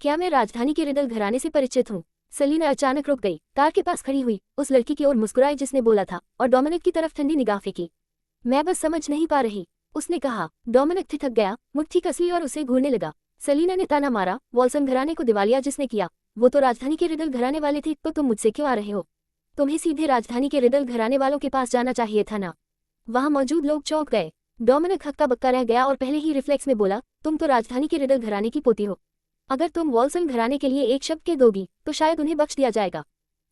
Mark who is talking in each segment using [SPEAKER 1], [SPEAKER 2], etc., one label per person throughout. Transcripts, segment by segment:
[SPEAKER 1] क्या मैं राजधानी के रिडल घराने से परिचित हूँ? सेलिना अचानक रुक गई, कार के पास खड़ी हुई, उस लड़की की ओर मुस्कुराई जिसने बोला था, और डोमिनिक की तरफ ठंडी निगाह फेंकी। मैं बस समझ नहीं पा रही, उसने कहा। डोमिनिक ठिठक गया, मुट्ठी कस ली और उसे घूरने लगा। सेलिना ने ताना मारा, वॉल्सन घराने को दिवालिया जिसने किया, वो तो राजधानी के रिडल घराने वाले थे, तो तुम मुझसे क्यों आ रहे हो? तुम्हें सीधे राजधानी के रिडल घराने वालों के पास जाना चाहिए था ना। वहां मौजूद लोग चौंक गए। डोमिनिक हक्का बक्का रह गया और पहले ही रिफ्लेक्स में बोला, तुम तो राजधानी के रिडल घराने की पोती हो। अगर तुम वॉल्सन घराने के लिए एक शब्द कह दोगी तो शायद उन्हें बख्श दिया जाएगा।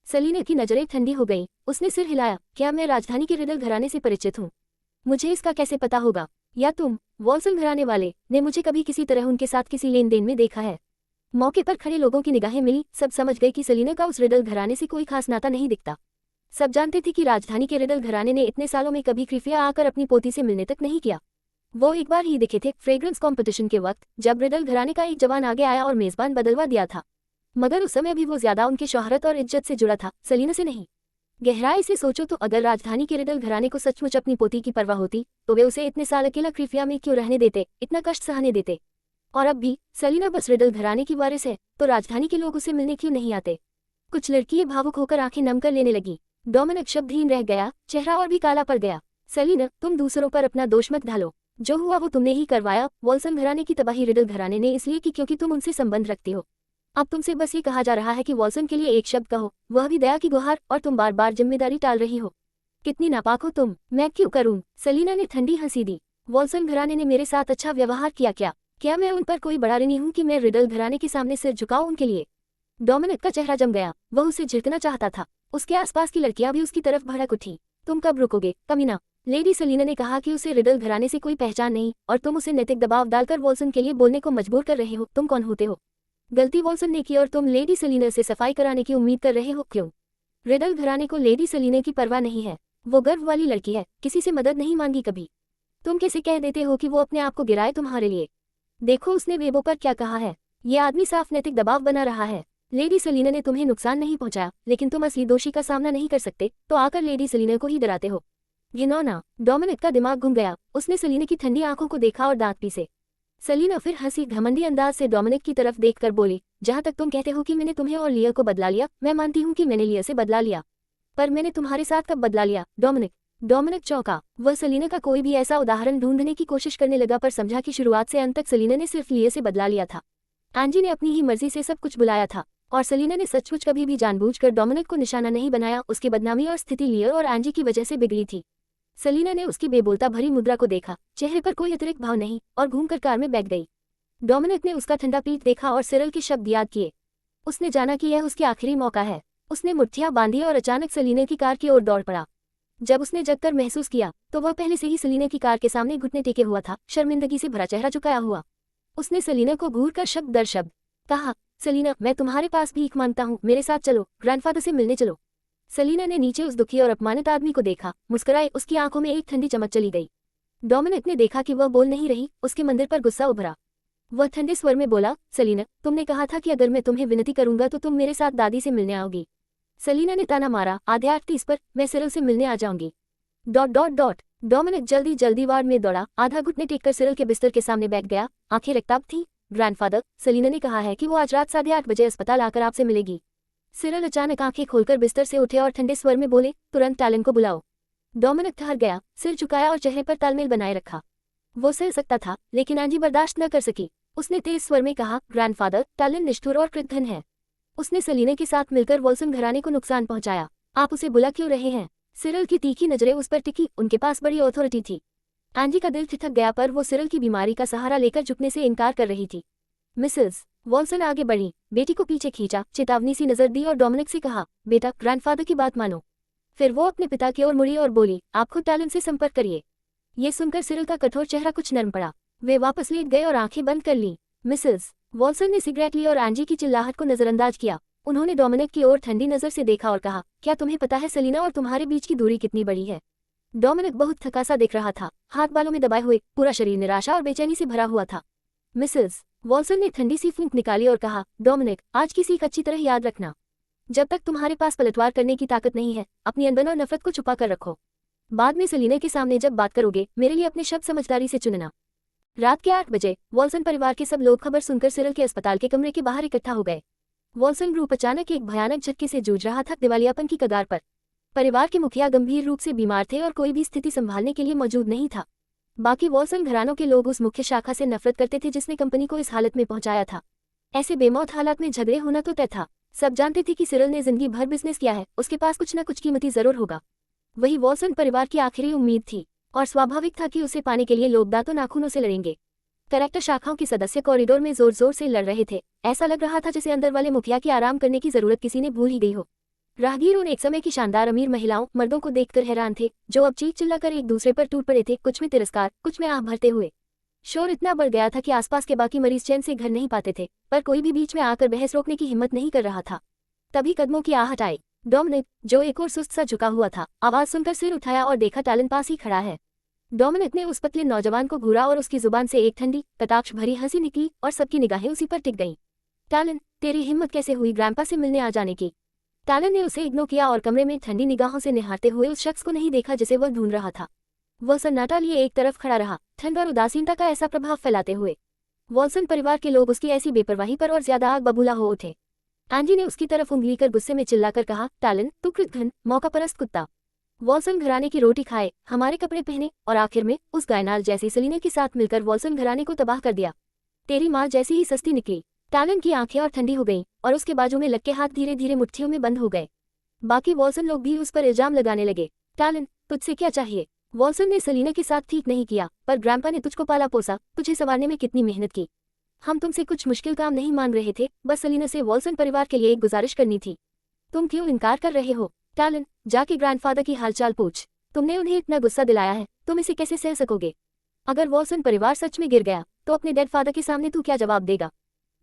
[SPEAKER 1] सेलिना की नजरें ठंडी हो गईं, उसने सिर हिलाया। क्या मैं राजधानी के रिडल घराने से परिचित हूँ? मुझे इसका कैसे पता होगा? या तुम, वॉल्सन घराने वाले, ने मुझे कभी किसी तरह उनके साथ किसी लेन देन में देखा है? मौके पर खड़े लोगों की निगाहें मिली, सब समझ गए कि सेलिना का उस रिडल घराने से कोई खास नाता नहीं दिखता। सब जानते थे कि राजधानी के रिडल घराने ने इतने सालों में कभी कृपया आकर अपनी पोती से मिलने तक नहीं किया। वो एक बार ही दिखे थे, फ्रेग्रेंस कंपटीशन के वक्त, जब रिडल घराने का एक जवान आगे आया और मेजबान बदलवा दिया था। मगर उस समय भी वो ज्यादा उनके शोहरत और इज्जत से जुड़ा था, सेलिना से नहीं। गहराई से सोचो तो अगर राजधानी के रिडल घराने को सचमुच अपनी पोती की परवाह होती तो वे उसे इतने साल अकेला क्रिफिया में क्यों रहने देते, इतना कष्ट सहने देते? और अब भी सेलिना बस रिडल घराने की वारिस है, तो राजधानी के लोग उसे मिलने क्यों नहीं आते? कुछ लड़कियां भावुक होकर आंखें नम कर लेने लगी। डोमिनिक शब्दहीन रह गया, चेहरा और भी काला पड़ गया। सेलिना, तुम दूसरों पर अपना दोष मत ढालो, जो हुआ वो तुमने ही करवाया। वॉल्सन घराने की तबाही रिडल घराने ने इसलिए की क्योंकि तुम उनसे संबंध रखती हो। अब तुमसे बस ये कहा जा रहा है कि वॉल्सन के लिए एक शब्द कहो, वह भी दया की गुहार, और तुम बार बार जिम्मेदारी टाल रही हो। कितनी नापाक हो तुम। मैं क्यों करूं? सेलिना ने ठंडी हंसी दी। वॉल्सन घराने ने मेरे साथ अच्छा व्यवहार किया क्या मैं उन पर कोई बड़ा ऋणी हूं कि मैं रिडल घराने के सामने सिर झुकाऊं उनके लिए? डोमिनिक का चेहरा जम गया, वह उसे झिड़कना चाहता था। उसके आसपास की लड़कियां भी उसकी तरफ भड़क उठी। तुम कब रुकोगे, कमीना? लेडी सेलिना ने कहा कि उसे रिडल घराने से कोई पहचान नहीं, और तुम उसे नैतिक दबाव डालकर वॉल्सन के लिए बोलने को मजबूर कर रहे हो। तुम कौन होते हो? गलती वॉल्सन ने की और तुम लेडी सेलिना से सफाई कराने की उम्मीद कर रहे हो। क्यों? रिडल घराने को लेडी सेलिना की परवाह नहीं है। वो गर्व वाली लड़की है, किसी से मदद नहीं मांगी कभी। तुम कैसे कह देते हो कि वो अपने आप को गिराए तुम्हारे लिए? देखो उसने वेबो पर क्या कहा है। ये आदमी साफ नैतिक दबाव बना रहा है। लेडी सेलिना ने तुम्हें नुकसान नहीं पहुंचाया, लेकिन तुम असली दोषी का सामना नहीं कर सकते, तो आकर लेडी सेलिना को ही डराते हो। घिनौना। डोमिनिक का दिमाग घूम गया, उसने सेलिना की ठंडी आंखों को देखा और दांत पीसे। सेलिना फिर हंसी, घमंडी अंदाज से डोमिनिक की तरफ देखकर बोली, जहां तक तुम कहते हो कि मैंने तुम्हें और लिया को बदला लिया, मैं मानती हूँ कि मैंने लिया से बदला लिया, पर मैंने तुम्हारे साथ कब बदला लिया? डोमिनिक चौंका। वह सेलिना का कोई भी ऐसा उदाहरण ढूंढने की कोशिश करने लगा, पर समझा कि शुरुआत से अंत तक सेलिना ने सिर्फ लिया से बदला लिया था। एंजी ने अपनी ही मर्जी से सब कुछ बुलाया था, और सेलिना ने सचमुच कभी भी जानबूझकर डोमिनिक को निशाना नहीं बनाया। उसकी बदनामी और स्थिति लिया और एंजी की वजह से बिगड़ी थी। सेलिना ने उसकी बेबोलता भरी मुद्रा को देखा, चेहरे पर कोई अतिरिक्त भाव नहीं, और घूमकर कार में बैठ गई। डोमिनिक ने उसका ठंडा पीठ देखा और सिरल के शब्द याद किए। उसने जाना कि यह उसकी आखिरी मौका है। उसने मुट्ठियां बांधी और अचानक सेलिना की कार की ओर दौड़ पड़ा। जब उसने जगकर महसूस किया तो वह पहले से ही सेलिना की कार के सामने घुटने टेके हुआ था, शर्मिंदगी से भरा चेहरा झुकाया हुआ। उसने सेलिना को घूरकर शब्द दर शब्द कहा, सेलिना, मैं तुम्हारे पास भीख मांगता हूँ, मेरे साथ चलो, ग्रैंडफादर से मिलने चलो। सेलिना ने नीचे उस दुखी और अपमानित आदमी को देखा, मुस्कुराए, उसकी आंखों में एक ठंडी चमक चली गई। डोमिनिक ने देखा कि वह बोल नहीं रही, उसके मंदिर पर गुस्सा उभरा। वह ठंडे स्वर में बोला, सेलिना, तुमने कहा था कि अगर मैं तुम्हें विनती करूंगा तो तुम मेरे साथ दादी से मिलने आओगी। सेलिना ने ताना मारा, आधे 8:30 पर मैं सिरल से मिलने आ जाऊंगी। ... डोमिनिक जल्दी वार्ड में दौड़ा, आधा घुटने टेककर सिरल के बिस्तर के सामने बैठ गया, आंखें रक्ताब थीं। ग्रैंडफादर, सेलिना ने कहा है कि वो आज रात 8:30 बजे अस्पताल आकर आपसे मिलेगी। सिरल अचानक आंखें खोलकर बिस्तर से उठे और ठंडे स्वर में बोले, तुरंत टैलन को बुलाओ। डोमिनिक ठहर गया, सिर झुकाया और चेहरे पर तालमेल बनाए रखा। वो सह सकता था, लेकिन एंजी बर्दाश्त न कर सकी। उसने तेज स्वर में कहा, ग्रैंडफादर, टैलन निष्ठुर और कृतघ्न है। उसने सेलिना के साथ मिलकर वॉल्सन घराने को नुकसान पहुंचाया। आप उसे बुला क्यों रहे हैं? सिरल की तीखी नजरें उस पर टिकी, उनके पास बड़ी अथॉरिटी थी। एंजी का दिल ठिठक गया, पर वो सिरल की बीमारी का सहारा लेकर झुकने से इनकार कर रही थी। मिसेस वॉल्सन आगे बढ़ी, बेटी को पीछे खींचा, चेतावनी सी नजर दी और डोमिनिक से कहा, बेटा, ग्रैंडफादर की बात मानो। फिर वो अपने पिता की ओर मुड़ी और बोली, आप खुद टैलन से संपर्क करिए। ये सुनकर सिरल का कठोर चेहरा कुछ नरम पड़ा। वे वापस लेट गए और आंखें बंद कर ली। मिसेस वॉल्सन ने सिगरेट ली और एंजी की चिल्लाहट को नजरअंदाज किया। उन्होंने डोमिनिक की ओर ठंडी नजर से देखा और कहा, क्या तुम्हें पता है सेलिना और तुम्हारे बीच की दूरी कितनी बड़ी है? डोमिनिक बहुत थका सा दिख रहा था, हाथ बालों में दबाए हुए, पूरा शरीर निराशा और बेचैनी से भरा हुआ था। मिसेस वॉल्सन ने ठंडी सी फूंक निकाली और कहा, डोमिनिक, आज की सीख अच्छी तरह याद रखना। जब तक तुम्हारे पास पलटवार करने की ताकत नहीं है, अपनी अनबन और नफरत को छुपा कर रखो। बाद में सेलिना के सामने जब बात करोगे, मेरे लिए अपने शब्द समझदारी से चुनना। रात के 8 बजे वॉल्सन परिवार के सब लोग खबर सुनकर सिरल के अस्पताल के कमरे के बाहर इकट्ठा हो गए। वॉल्सन ग्रुप अचानक एक भयानक झटके से जूझ रहा था, दिवालियापन की कगार पर। परिवार के मुखिया गंभीर रूप से बीमार थे और कोई भी स्थिति संभालने के लिए मौजूद नहीं था। बाकी वॉल्सन घरानों के लोग उस मुख्य शाखा से नफरत करते थे जिसने कंपनी को इस हालत में पहुंचाया था। ऐसे बेमौत हालात में झगड़े होना तो तय था। सब जानते थे कि सिरल ने जिंदगी भर बिजनेस किया है, उसके पास कुछ न कुछ कीमती जरूर होगा। वही वॉल्सन परिवार की आखिरी उम्मीद थी और स्वाभाविक था कि उसे पाने के लिए लोग दांतों नाखूनों से लड़ेंगे। करेक्टर शाखाओं के सदस्य कॉरिडोर में जोर जोर से लड़ रहे थे। ऐसा लग रहा था जैसे अंदर वाले मुखिया की आराम करने की जरूरत किसी ने भूल ही गई हो। राहगीर उन एक समय की शानदार अमीर महिलाओं मर्दों को देखकर हैरान थे, जो अब चीख चिल्लाकर एक दूसरे पर टूट पड़े थे, कुछ में तिरस्कार, कुछ में आह भरते हुए। शोर इतना बढ़ गया था कि आसपास के बाकी मरीज चैन से घर नहीं पाते थे, पर कोई भी बीच में आकर बहस रोकने की हिम्मत नहीं कर रहा था। तभी कदमों की आहट आई। डोमिनिक, जो एक और सुस्त सा झुका हुआ था, आवाज सुनकर सिर उठाया और देखा टैलन पास ही खड़ा है। डोमिनिक ने उस पतले नौजवान को घूरा और उसकी जुबान से एक ठंडी कटाक्ष भरी हंसी निकली और सबकी निगाहें उसी पर टिक गईं। टैलन, तेरी हिम्मत कैसे हुई ग्रैंपा से मिलने आ जाने की? टैलन ने उसे इग्नोर किया और कमरे में ठंडी निगाहों से निहारते हुए उस शख्स को नहीं देखा जिसे वह ढूंढ रहा था। वह सन्नाटा लिए एक तरफ खड़ा रहा, ठंड और उदासीनता का ऐसा प्रभाव फैलाते हुए। वॉल्सन परिवार के लोग उसकी ऐसी बेपरवाही पर और ज्यादा आग बबूला हो उठे। एंजी ने उसकी तरफ उंगली कर गुस्से में चिल्लाकर कहा, टैलन, तू कृतघ्न, मौकापरस्त कुत्ता। वॉल्सन घराने की रोटी खाए, हमारे कपड़े पहने और आखिर में उस गायनार जैसी सलीना के साथ मिलकर वॉल्सन घराने को तबाह कर दिया। तेरी माँ जैसी ही सस्ती निकली। टैलन की आंखें और ठंडी हो गईं और उसके बाजू में लटके हाथ धीरे धीरे मुट्ठियों में बंद हो गए। बाकी वॉल्सन लोग भी उस पर इल्जाम लगाने लगे। टैलन, तुझसे क्या चाहिए? वॉल्सन ने सलीना के साथ ठीक नहीं किया, पर ग्रैंपा ने तुझको पाला पोसा, तुझे संवारने में कितनी मेहनत की। हम तुमसे कुछ मुश्किल काम नहीं मांग रहे थे, बस सलीना से वॉल्सन परिवार के लिए एक गुजारिश करनी थी। तुम क्यों इनकार कर रहे हो? टैलन, जाके ग्रैंडफादर की हालचाल पूछ। तुमने उन्हें इतना गुस्सा दिलाया है, तुम इसे कैसे सह सकोगे? अगर वॉल्सन परिवार सच में गिर गया तो अपने डेड फादर के सामने तू क्या जवाब देगा?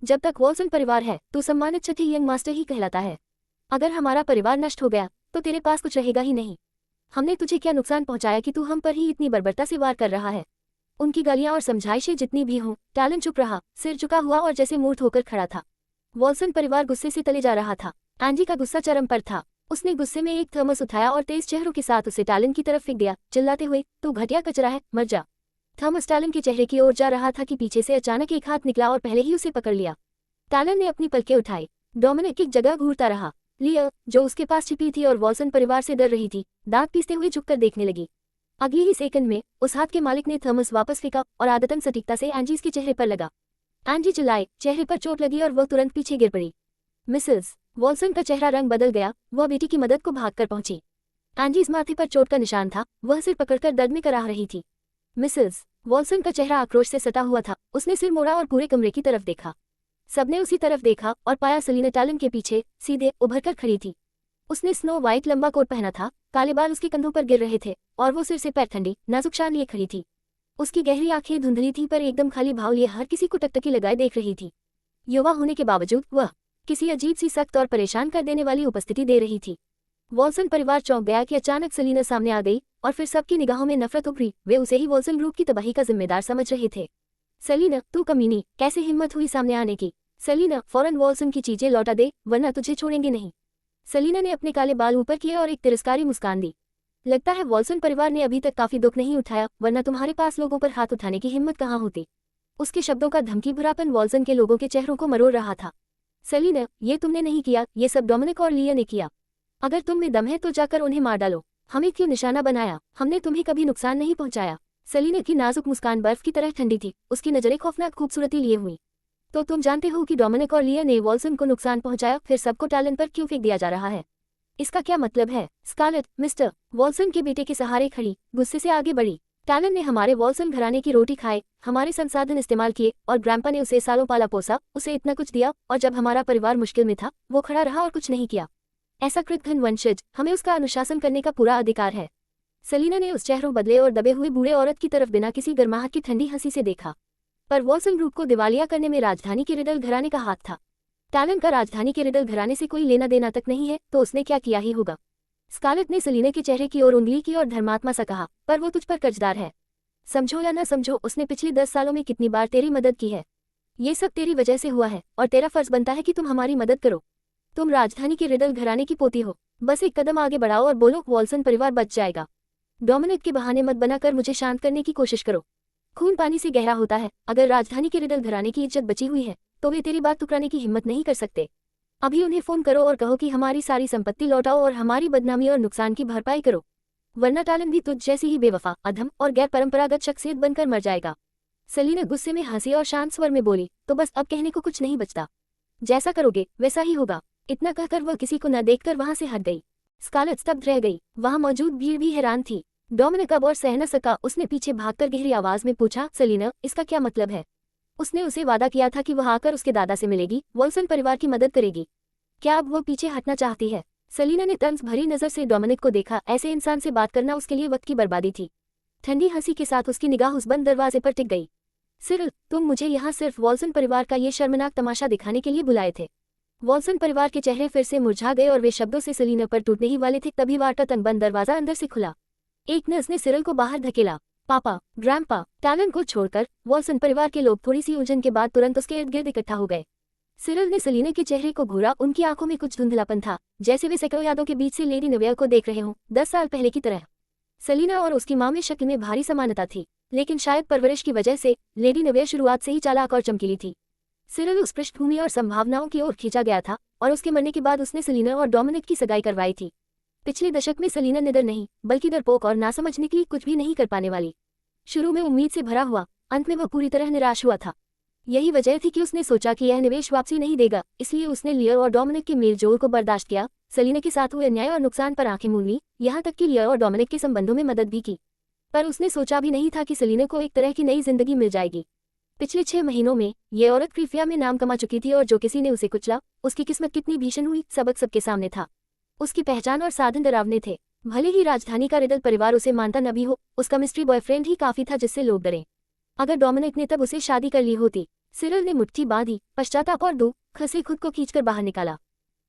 [SPEAKER 1] जब तक वॉल्सन परिवार है तू सम्मानित छठी यंग मास्टर ही कहलाता है। अगर हमारा परिवार नष्ट हो गया तो तेरे पास कुछ रहेगा ही नहीं। हमने तुझे क्या नुकसान पहुंचाया कि तू हम पर ही इतनी बर्बरता से वार कर रहा है? उनकी गालियां और समझाइशें जितनी भी हों, टैलन चुप रहा, सिर झुका हुआ और जैसे मूर्ख होकर खड़ा था। वॉल्सन परिवार गुस्से से तले जा रहा था। एंजी का गुस्सा चरम पर था। उसने गुस्से में एक थर्मस उठाया और तेज चेहरों के साथ उसे टैलन की तरफ फेंक दिया, चिल्लाते हुए, तू घटिया कचरा है, मर जा। थर्मस टैलन के चेहरे की ओर जा रहा था कि पीछे से अचानक एक हाथ निकला और पहले ही उसे पकड़ लिया। टैलन ने अपनी पलकें उठाई। डोमिनिक एक जगह घूरता रहा। लिया, जो उसके पास छिपी थी और वॉल्सन परिवार से डर रही थी, दांत पीसते हुए झुककर देखने लगी। अगले ही सेकंड में उस हाथ के मालिक ने थर्मस वापस फेंका और आदतन सटीकता से एंजी के चेहरे पर लगा। एंजी चिल्लाई, चेहरे पर चोट लगी और वह तुरंत पीछे गिर पड़ी। मिसेस वॉल्सन का चेहरा रंग बदल गया, वह बेटी की मदद को भागकर पहुंची। एंजी माथे पर चोट का निशान था, वह सिर पकड़कर दर्द में कराह रही थी। मिसेस वॉल्सन का चेहरा आक्रोश से सटा हुआ था। उसने सिर मोड़ा और पूरे कमरे की तरफ देखा। सबने उसी तरफ देखा और पाया सलीना टैलन के पीछे सीधे उभरकर खड़ी थी। उसने स्नो व्हाइट लंबा कोट पहना था, काले बाल उसके कंधों पर गिर रहे थे और वो सिर से पैर ठंडी नाजुक शान लिए खड़ी थी। उसकी गहरी आंखें धुंधली थी पर एकदम खाली भाव लिए हर किसी को टकटकी लगाए देख रही थी। युवा होने के बावजूद वह किसी अजीब सी सख्त और परेशान कर देने वाली उपस्थिति दे रही थी। वॉल्सन परिवार चौंक गया कि अचानक सलीना सामने आ गई और फिर सबकी निगाहों में नफरत उभरी। वे उसे ही वॉल्सन ग्रुप की तबाही का जिम्मेदार समझ रहे थे। सलीना, तू कमीनी, कैसे हिम्मत हुई सामने आने की? सलीना, फौरन वॉल्सन की चीजें लौटा दे वरना तुझे छोड़ेंगे नहीं। सलीना ने अपने काले बाल ऊपर किए और एक तिरस्कारी मुस्कान दी। लगता है वॉल्सन परिवार ने अभी तक काफी दुख नहीं उठाया, वरना तुम्हारे पास लोगों पर हाथ उठाने की हिम्मत कहाँ होती? उसके शब्दों का धमकी भरापन वॉल्सन के लोगों के चेहरों को मरोड़ रहा था। सलीना, ये तुमने नहीं किया, ये सब डोमिनिक और लिया ने किया। अगर तुम में दम है तो जाकर उन्हें मार डालो। हमें क्यों निशाना बनाया? हमने तुम्हें कभी नुकसान नहीं पहुंचाया। सलीना की नाजुक मुस्कान बर्फ की तरह ठंडी थी, उसकी नजरें खौफनाक खूबसूरती लिए हुई। तो तुम जानते हो कि डोमिनिक और लिया ने वॉल्सन को नुकसान पहुंचाया, फिर सबको टैलन पर क्यों फेंक दिया जा रहा है? इसका क्या मतलब है? स्कारलेट, मिस्टर वॉल्सन के बेटे के सहारे खड़ी गुस्से से आगे बढ़ी। टैलन ने हमारे वॉल्सन घराने की रोटी खाए, हमारे संसाधन इस्तेमाल किए और ग्रैंपा ने उसे सालों पाला पोसा, उसे इतना कुछ दिया और जब हमारा परिवार मुश्किल में था वो खड़ा रहा और कुछ नहीं किया। ऐसा कृतघ्न वंशज, हमें उसका अनुशासन करने का पूरा अधिकार है। सलीना ने उस चेहरों बदले और दबे हुए बूढ़े औरत की तरफ बिना किसी गर्माहट की ठंडी हंसी से देखा। पर वॉल्सन ग्रुप को दिवालिया करने में राजधानी के रिडल घराने का हाथ था। टैलन का राजधानी के रिडल घराने से कोई लेना देना तक नहीं है, तो उसने क्या किया ही होगा। स्कारलेट ने सलीना के चेहरे की ओर उंगली की और धर्मात्मा सा कहा, पर वो तुझ पर कर्जदार है। समझो या न समझो, उसने पिछले 10 सालों में कितनी बार तेरी मदद की है। ये सब तेरी वजह से हुआ है और तेरा फर्ज बनता है कि तुम हमारी मदद करो। तुम राजधानी के रिडल घराने की पोती हो, बस एक कदम आगे बढ़ाओ और बोलो वॉल्सन परिवार बच जाएगा। डोमिनिक के बहाने मत बनाकर मुझे शांत करने की कोशिश करो। खून पानी से गहरा होता है। अगर राजधानी के रिडल घराने की इज्जत बची हुई है तो वे तेरी बात टुकराने की हिम्मत नहीं कर सकते। अभी उन्हें फोन करो और कहो कि हमारी सारी संपत्ति लौटाओ और हमारी बदनामी और नुकसान की भरपाई करो, वरना टालन भी तुझ जैसी ही बेवफा, अधम और गैर परंपरागत शख्सियत बनकर मर जाएगा। सेलिना गुस्से में हंसी और शांत स्वर में बोली, तो बस अब कहने को कुछ नहीं बचता, जैसा करोगे वैसा ही होगा। इतना कहकर वह किसी को न देखकर वहां से हट गई। स्कारलेट स्तब्ध रह गई। वहां मौजूद भीड़ भी हैरान थी। डोमिनिक अब और सह न सका। उसने पीछे भागकर गहरी आवाज में पूछा, सेलिना, इसका क्या मतलब है? उसने उसे वादा किया था कि वह आकर उसके दादा से मिलेगी, वॉल्सन परिवार की मदद करेगी। क्या अब वो पीछे हटना चाहती है? सेलिना ने तंज भरी नजर से डोमिनिक को देखा। ऐसे इंसान से बात करना उसके लिए वक्त की बर्बादी थी। ठंडी हंसी के साथ उसकी निगाह उस बंद दरवाजे पर टिक गई। सिरिल, तुम मुझे यहाँ सिर्फ वॉल्सन परिवार का ये शर्मनाक तमाशा दिखाने के लिए बुलाए थे। वॉल्सन परिवार के चेहरे फिर से मुरझा गए और वे शब्दों से सेलिना पर टूटने ही वाले थे, तभी वार्ता बंद दरवाजा अंदर से खुला। एक नर्स ने सिरिल को बाहर धकेला। पापा, ग्रैंडपा, टैलन को छोड़कर वॉल्सन परिवार के लोग थोड़ी सी उलझन के बाद तुरंत उसके इर्द गिर्द इकट्ठा हो गए। सिरिल ने सेलिना के चेहरे को घूरा। उनकी आंखों में कुछ धुंधलापन था, जैसे वे सैकड़ों यादों के बीच से लेडी निवेयर को देख रहे हों, 10 साल पहले की तरह। सेलिना और उसकी मां में शक्ल में भारी समानता थी, लेकिन शायद परवरिश की वजह से लेडी निवेयर शुरुआत से ही चालाक और चमकीली थी। सिरिल उस पृष्ठभूमि और संभावनाओं की ओर खींचा गया था, और उसके मरने के बाद उसने सेलिना और डोमिनिक की सगाई करवाई थी। पिछले दशक में सेलिना निडर नहीं, बल्कि डरपोक और नासमझ निकली, कुछ भी नहीं कर पाने वाली। शुरू में उम्मीद से भरा हुआ, अंत में वह पूरी तरह निराश हुआ था। यही वजह थी कि उसने सोचा कि यह निवेश वापसी नहीं देगा, इसलिए उसने लियर और डोमिनिक के मेलजोल को बर्दाश्त किया, सेलिना के साथ हुए अन्याय और नुकसान पर आंखें मूंद ली, यहाँ तक कि लियर और डोमिनिक के संबंधों में मदद भी की। पर उसने सोचा भी नहीं था कि सेलिना को एक तरह की नई जिंदगी मिल जाएगी। पिछले 6 महीनों में ये औरत क्रीफिया में नाम कमा चुकी थी, और जो किसी ने उसे कुचला, उसकी किस्मत कितनी भीषण हुई, सबक सबके सामने था। उसकी पहचान और साधन डरावने थे। भले ही राजधानी का रिडल परिवार उसे मानता न भी हो, उसका मिस्ट्री बॉयफ्रेंड ही काफी था जिससे लोग डरे। अगर डोमिनिक ने तब उसे शादी कर ली होती। सिरिल ने मुट्ठी बांधी, पश्चाताप और दुख से खुद को खींचकर बाहर निकाला।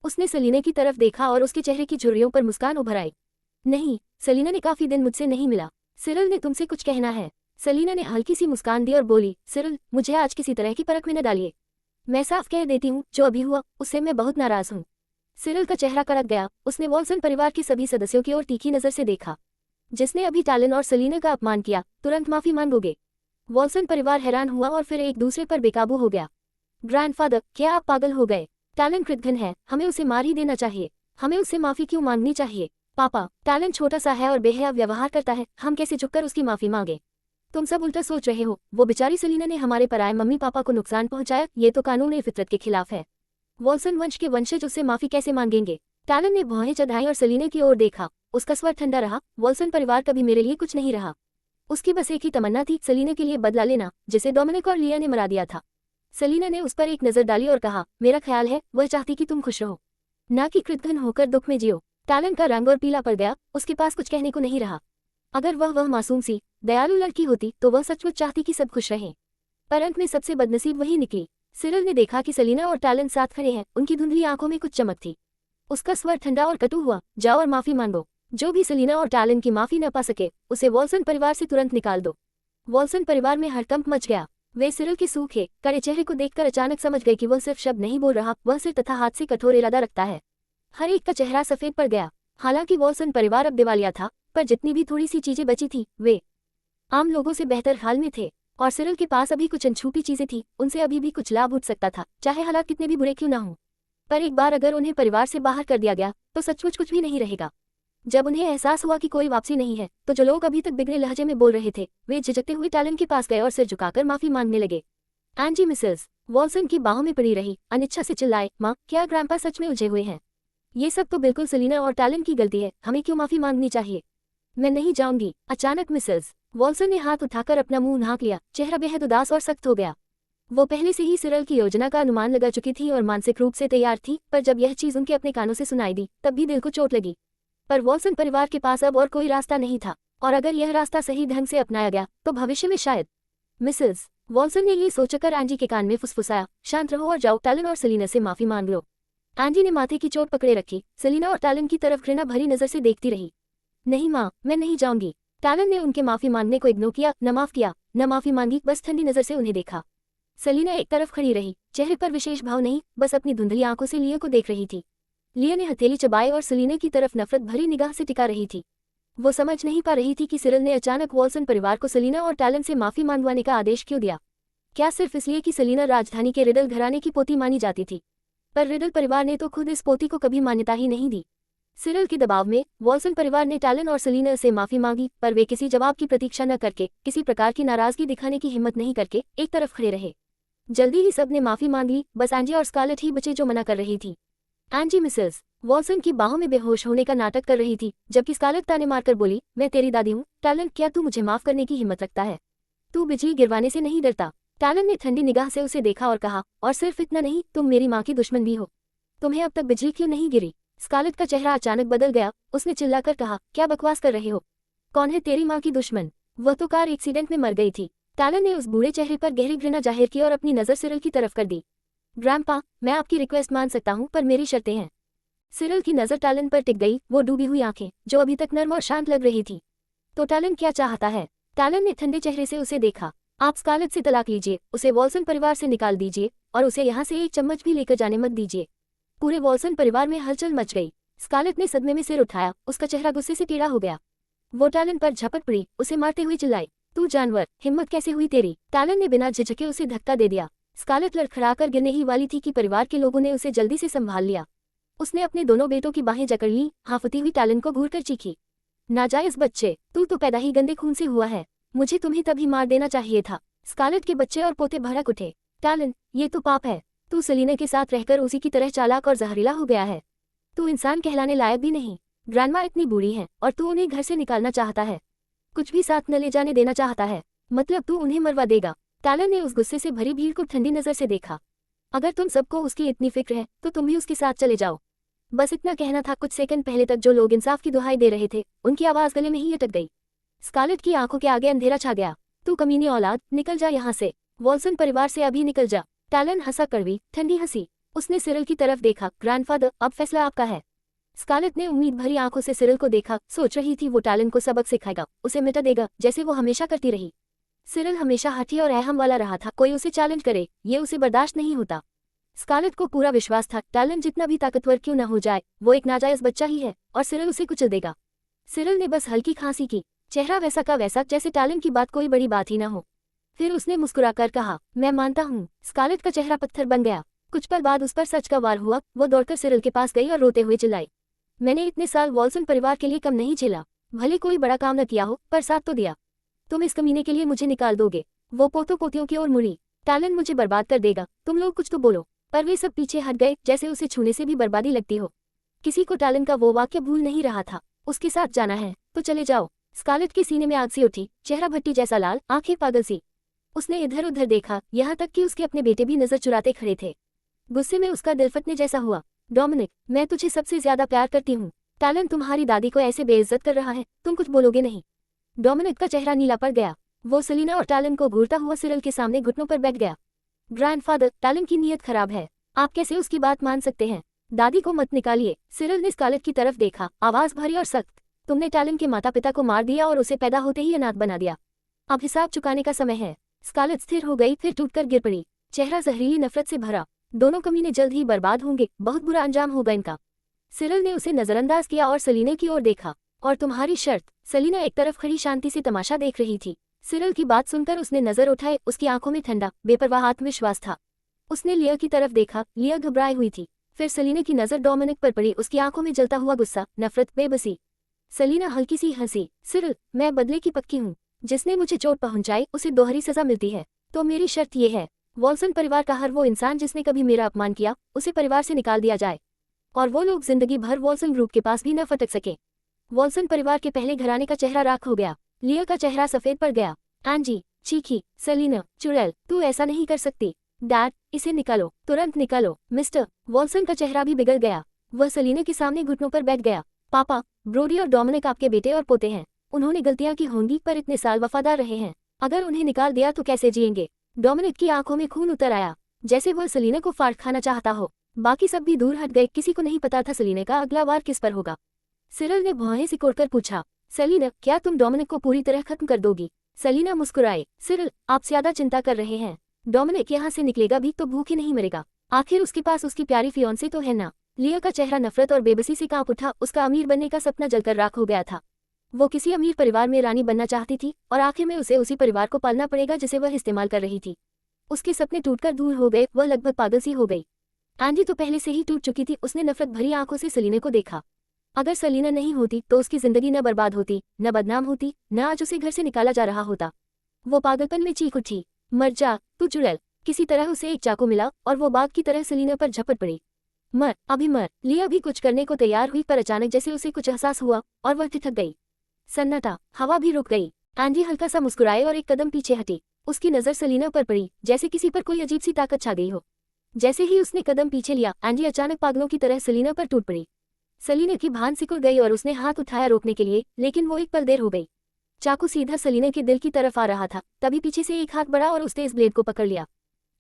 [SPEAKER 1] उसने सेलिना की तरफ देखा और उसके चेहरे की झुर्रियों पर मुस्कान उभर आई। नहीं, सेलिना ने काफी दिन मुझसे नहीं मिला। सिरिल ने तुमसे कुछ कहना है। सेलिना ने हल्की सी मुस्कान दी और बोली, सिरिल, मुझे आज किसी तरह की परख में न डालिए। मैं साफ कह देती हूँ, जो अभी हुआ उससे मैं बहुत नाराज हूँ। सिरिल का चेहरा कड़क गया। उसने वॉल्सन परिवार के सभी सदस्यों की ओर तीखी नजर से देखा। जिसने अभी टैलन और सेलिना का अपमान किया, तुरंत माफी मांगोगे? वॉल्सन परिवार हैरान हुआ और फिर एक दूसरे पर बेकाबू हो गया। ग्रैंडफादर, क्या आप पागल हो गए? टैलन कृतघ्न है, हमें उसे मार ही देना चाहिए। हमें उससे माफी क्यों मांगनी चाहिए? पापा, टैलन छोटा सा है और बेहया व्यवहार करता है, हम कैसे झुककर उसकी माफी मांगे? तुम सब उल्टा सोच रहे हो। वो बेचारी सेलिना ने हमारे पराये मम्मी पापा को नुकसान पहुंचाया, ये तो कानून फितरत के खिलाफ है। वॉल्सन वंश के वंशज उससे माफी कैसे मांगेंगे? टैलन ने भौहें चढ़ाई और सेलिना की ओर देखा। उसका स्वर ठंडा रहा। वॉल्सन परिवार कभी मेरे लिए कुछ नहीं रहा। उसकी बस एक ही तमन्ना थी, सेलिना के लिए बदला लेना, जिसे डोमिनिक और लिया ने मरा दिया था। सेलिना ने उस पर एक नजर डाली और कहा, मेरा ख्याल है वह चाहती कि तुम खुश रहो, ना कि कृतघ्न होकर दुख में जियो। टैलन का रंग और पीला पड़ गया। उसके पास कुछ कहने को नहीं रहा। अगर वह मासूम सी दयालु लड़की होती तो वह सचमुच चाहती कि सब खुश रहें, पर अंत में सबसे बदनसीब वही निकली। सिरिल ने देखा कि सेलिना और टैलन साथ खड़े हैं। उनकी धुंधली आंखों में कुछ चमक थी। उसका स्वर ठंडा और कटु हुआ, जाओ और माफी मांगो। जो भी सेलिना और टैलन की माफी न पा सके, उसे वॉल्सन परिवार से तुरंत निकाल दो। वॉल्सन परिवार में हड़कंप मच गया। वे सिरिल के सूखे कड़े चेहरे को देखकर अचानक समझ गए कि वह सिर्फ शब्द नहीं बोल रहा, वह सिर तथा हाथ से कठोर इरादा रखता है। हर एक का चेहरा सफेद पड़ गया। हालांकि वॉल्सन परिवार अब दिवालिया था, पर जितनी भी थोड़ी सी चीजें बची थी, वे आम लोगों से बेहतर हाल में थे। और सिरिल के पास अभी कुछ अनछूटी चीजें थी, उनसे अभी भी कुछ लाभ उठ सकता था, चाहे हालात कितने भी बुरे क्यों ना हों। पर एक बार अगर उन्हें परिवार से बाहर कर दिया गया, तो सचमुच कुछ भी नहीं रहेगा। जब उन्हें एहसास हुआ कि कोई वापसी नहीं है, तो जो लोग अभी तक बिगड़े लहजे में बोल रहे थे, वे झिझकते हुए टैलन के पास गए और सिर झुकाकर माफी मांगने लगे। एंजी मिसेस वॉल्सन की बाहों में पड़ी रही, अनिच्छा से चिल्लाए, माँ, क्या ग्रैंडपा सच में उलझे हुए हैं? ये सब तो बिल्कुल सेलिना और टैलन की गलती है, हमें क्यों माफी मांगनी चाहिए? मैं नहीं जाऊंगी। अचानक मिसेस वॉल्सन ने हाथ उठाकर अपना मुंह ढांक लिया। चेहरा बेहद उदास और सख्त हो गया। वो पहले से ही सिरिल की योजना का अनुमान लगा चुकी थी और मानसिक रूप से तैयार थी, पर जब यह चीज उनके अपने कानों से सुनाई दी, तब भी दिल को चोट लगी। पर वॉल्सन परिवार के पास अब और कोई रास्ता नहीं था, और अगर यह रास्ता सही ढंग से अपनाया गया, तो भविष्य में शायद। मिसेस वॉल्सन ने ये सोचकर एंजी के कान में फुसफुसाया, शांत रहो और जाओ, टैलन और सेलिना से माफी मांग लो। एंजी ने माथे की चोट पकड़े रखी। सेलिना और टैलन की तरफ घृणा भरी नजर से देखती रही। नहीं माँ, मैं नहीं जाऊंगी। टैलन ने उनके माफी मांगने को इग्नोर किया, न माफ किया न माफी मांगी, बस ठंडी नजर से उन्हें देखा। सेलिना एक तरफ खड़ी रही, चेहरे पर विशेष भाव नहीं, बस अपनी धुंधली आंखों से लिया को देख रही थी। लिया ने हथेली चबाए और सेलिना की तरफ नफरत भरी निगाह से टिका रही थी। वो समझ नहीं पा रही थी कि सिरिल ने अचानक वॉल्सन परिवार को सेलिना और टैलन से माफी मांगवाने का आदेश क्यों दिया। क्या सिर्फ इसलिए कि सेलिना राजधानी के रिडल घराने की पोती मानी जाती थी? पर रिडल परिवार ने तो खुद इस पोती को कभी मान्यता ही नहीं दी। सिरिल के दबाव में वॉल्सन परिवार ने टैलन और सेलिना से माफी मांगी, पर वे किसी जवाब की प्रतीक्षा न करके, किसी प्रकार की नाराजगी दिखाने की हिम्मत नहीं करके एक तरफ खड़े रहे। जल्दी ही सबने माफी मांग ली, बस एंजी और स्कारलेट ही बचे जो मना कर रही थी। एंजी मिसेस वॉल्सन की बाहों में बेहोश होने का नाटक कर रही थी, जबकि स्कारलेट ताने मारकर बोली, मैं तेरी दादी हूँ। टैलन, क्या तू मुझे माफ करने की हिम्मत रखता है? तू बिजली गिरवाने से नहीं डरता? टैलन ने ठंडी निगाह से उसे देखा और कहा, और सिर्फ इतना नहीं, तुम मेरी माँ की दुश्मन भी हो। तुम्हें अब तक बिजली क्यों नहीं गिरी? स्कारलेट का चेहरा अचानक बदल गया। उसने चिल्लाकर कहा, क्या बकवास कर रहे हो? कौन है तेरी माँ की दुश्मन? वह तो कार एक्सीडेंट में मर गई थी। टैलन ने उस बूढ़े चेहरे पर गहरी घृणा जाहिर की और अपनी नज़र सिरिल की तरफ कर दी। ग्रैंडपा, मैं आपकी रिक्वेस्ट मान सकता हूँ, पर मेरी शर्तें हैं। सिरिल की नज़र टैलन पर टिक गई, वो डूबी हुई आंखें जो अभी तक नर्म और शांत लग रही थी। तो टैलन क्या चाहता है? टैलन ने ठंडे चेहरे से उसे देखा। आप स्कारलेट से तलाक लीजिए, उसे वॉल्सन परिवार से निकाल दीजिए, और उसे यहाँ से एक चम्मच भी लेकर जाने मत दीजिए। पूरे वॉल्सन परिवार में हलचल मच गई। स्कारलेट ने सदमे में सिर उठाया, उसका चेहरा गुस्से से टेढ़ा हो गया। वो टैलन पर झपट पड़ी, उसे मारते हुए चिल्लाई, तू जानवर, हिम्मत कैसे हुई तेरी? टैलन ने बिना झिझके उसे धक्का दे दिया। स्कारलेट लड़खड़ाकर गिरने ही वाली थी कि परिवार के लोगों ने उसे जल्दी से संभाल लिया। उसने अपने दोनों बेटों की बाहें जकड़ ली, हांफती हुई टैलन को घूरकर चीखी, नाजायज बच्चे, तू तो पैदा ही गंदे खून से हुआ है। मुझे तुम्हें तभी मार देना चाहिए था। स्कारलेट के बच्चे और पोते भड़क उठे। टैलन, ये तो पाप है। तू सेलिना के साथ रहकर उसी की तरह चालाक और जहरीला हो गया है। तू इंसान कहलाने लायक भी नहीं। ग्रैंडमा इतनी बूढ़ी है और तू उन्हें घर से निकालना चाहता है। कुछ भी साथ न ले जाने देना चाहता है। मतलब तू उन्हें मरवा देगा। टैलन ने उस गुस्से से भरी भीड़ को ठंडी नजर से देखा। अगर तुम सबको उसकी इतनी फिक्र है तो तुम भी उसके साथ चले जाओ। बस इतना कहना था। कुछ सेकंड पहले तक जो लोग इंसाफ की दुहाई दे रहे थे, उनकी आवाज गले में ही अटक गई। स्कारलेट की आंखों के आगे अंधेरा छा गया। तू कमीनी औलाद, निकल जा यहाँ से। वॉल्सन परिवार से अभी निकल जा। टैलन हंसा, कड़वी ठंडी हंसी। उसने सिरिल की तरफ देखा। ग्रैंडफादर, अब फैसला आपका है। स्कारलेट ने उम्मीद भरी आंखों से सिरिल को देखा। सोच रही थी वो टैलन को सबक सिखाएगा, उसे मिटा देगा, जैसे वो हमेशा करती रही। सिरिल हमेशा हठी और अहम वाला रहा था। कोई उसे चैलेंज करे, ये उसे बर्दाश्त नहीं होता। स्कारलेट को पूरा विश्वास था, टैलन जितना भी ताकतवर क्यों न हो जाए, वो एक नाजायज बच्चा ही है और सिरिल उसे कुचल देगा। सिरिल ने बस हल्की खांसी की, चेहरा वैसा का वैसा जैसे टैलन की बात कोई बड़ी बात ही न हो। फिर उसने मुस्कुराकर कहा, मैं मानता हूँ। स्कारलेट का चेहरा पत्थर बन गया। कुछ पल बाद उस पर सच का वार हुआ। वो दौड़कर सिरिल के पास गई और रोते हुए चिल्लाई, मैंने इतने साल वॉल्सन परिवार के लिए कम नहीं झेला। भले कोई बड़ा काम न किया हो, पर साथ तो दिया। तुम इस कमीने के लिए मुझे निकाल दोगे? वो पोतों पोतियों की ओर मुड़ी। टैलन मुझे बर्बाद कर देगा, तुम लोग कुछ तो बोलो। पर वे सब पीछे हट गए, जैसे उसे छूने से भी बर्बादी लगती हो। किसी को टैलन का वो वाक्य भूल नहीं रहा था। उसके साथ जाना है तो चले जाओ। स्कारलेट के सीने में आग सी उठी, चेहरा भट्टी जैसा लाल, आंखें पागल सी। उसने इधर उधर देखा, यहाँ तक कि उसके अपने बेटे भी नजर चुराते खड़े थे। गुस्से में उसका दिल फटने जैसा हुआ। डोमिनिक, मैं तुझे सबसे ज्यादा प्यार करती हूँ। टैलन तुम्हारी दादी को ऐसे बेइज्जत कर रहा है, तुम कुछ बोलोगे नहीं? डोमिनिक का चेहरा नीला पड़ गया। वो सेलिना और टैलन को घूरता हुआ सिरिल के सामने घुटनों पर बैठ गया। ग्रैंडफादर, टैलन की नीयत खराब है, आप कैसे उसकी बात मान सकते हैं? दादी को मत निकालिए। सिरिल ने स्कारलेट की तरफ देखा, आवाज भारी और सख्त, तुमने टैलन के माता पिता को मार दिया और उसे पैदा होते ही अनाथ बना दिया। अब हिसाब चुकाने का समय है। स्कारलेट स्थिर हो गई, फिर टूटकर गिर पड़ी, चेहरा जहरीली नफरत से भरा। दोनों कमीने जल्द ही बर्बाद होंगे, बहुत बुरा अंजाम होगा इनका। सिरिल ने उसे नजरअंदाज किया और सेलिना की ओर देखा। और तुम्हारी शर्त? सेलिना एक तरफ खड़ी शांति से तमाशा देख रही थी। सिरिल की बात सुनकर उसने नजर उठाए, उसकी आंखों में ठंडा बेपरवाह आत्मविश्वास था। उसने लिया की तरफ देखा, लिया घबराई हुई थी। फिर सेलिना की नजर डोमिनिक पर पड़ी, उसकी आंखों में जलता हुआ गुस्सा, नफरत, बेबसी। सेलिना हल्की सी हंसी, सिरिल, मैं बदले की पक्की हूँ। जिसने मुझे चोट पहुंचाई उसे दोहरी सजा मिलती है। तो मेरी शर्त ये है, वॉल्सन परिवार का हर वो इंसान जिसने कभी मेरा अपमान किया, उसे परिवार से निकाल दिया जाए। और वो लोग जिंदगी भर वॉल्सन ग्रुप के पास भी न फटक सके। वॉल्सन परिवार के पहले घराने का चेहरा राख हो गया। लिया का चेहरा सफेद पड़ गया। एंजी चीखी, सेलिना, चुड़ैल, तू ऐसा नहीं कर सकती। डैड, इसे निकालो, तुरंत निकालो। मिस्टर वॉल्सन का चेहरा भी बिगड़ गया। वह सेलिना के सामने घुटनों पर बैठ गया। पापा, ब्रोडी और डोमिनिक आपके बेटे और पोते हैं। उन्होंने गलतियां की होंगी, पर इतने साल वफादार रहे हैं। अगर उन्हें निकाल दिया तो कैसे जिएंगे? डोमिनिक की आंखों में खून उतर आया, जैसे वह सेलिना को फाड़ खाना चाहता हो। बाकी सब भी दूर हट गए। किसी को नहीं पता था सेलिना का अगला वार किस पर होगा। सिरिल ने भौहें सिकोड़कर पूछा, सेलिना, क्या तुम डोमिनिक को पूरी तरह खत्म कर दोगी? सेलिना मुस्कुराए, सिरिल, आप ज्यादा चिंता कर रहे हैं। डोमिनिक यहाँ से निकलेगा भी तो भूखे नहीं मरेगा। आखिर उसके पास उसकी प्यारी फियोंसे तो है ना। लिया का चेहरा नफरत और बेबसी से कांप उठा। उसका अमीर बनने का सपना जलकर राख हो गया था। वो किसी अमीर परिवार में रानी बनना चाहती थी और आखिर में उसे उसी परिवार को पालना पड़ेगा जिसे वह इस्तेमाल कर रही थी। उसके सपने टूटकर दूर हो गए, वह लगभग पागल सी हो गई। एंडी तो पहले से ही टूट चुकी थी। उसने नफरत भरी आंखों से सेलिना को देखा। अगर सेलिना नहीं होती तो उसकी जिंदगी न बर्बाद होती, न बदनाम होती, न आज उसे घर से निकाला जा रहा होता। वो पागलपन में चीख उठी, मर जा तू चुड़ैल। किसी तरह उसे एक चाकू मिला और वो बाघ की तरह सेलिना पर झपट पड़ी। मर, अभी मर। लिया भी कुछ करने को तैयार हुई पर अचानक जैसे उसे कुछ एहसास हुआ और वह ठिठक गई। सन्नाटा, हवा भी रुक गई। एंडी हल्का सा मुस्कुराए और एक कदम पीछे हटी। उसकी नजर सेलिना पर पड़ी, जैसे किसी पर कोई अजीब सी ताकत छा गई हो। जैसे ही उसने कदम पीछे लिया, एंडी अचानक पागलों की तरह सेलिना पर टूट पड़ी। सेलिना की भान सिकुड़ गई और उसने हाथ उठाया रोकने के लिए, लेकिन वो एक पल देर हो गई। चाकू सीधा सेलिना के दिल की तरफ आ रहा था, तभी पीछे से एक हाथ बढ़ा और उसने इस ब्लेड को पकड़ लिया।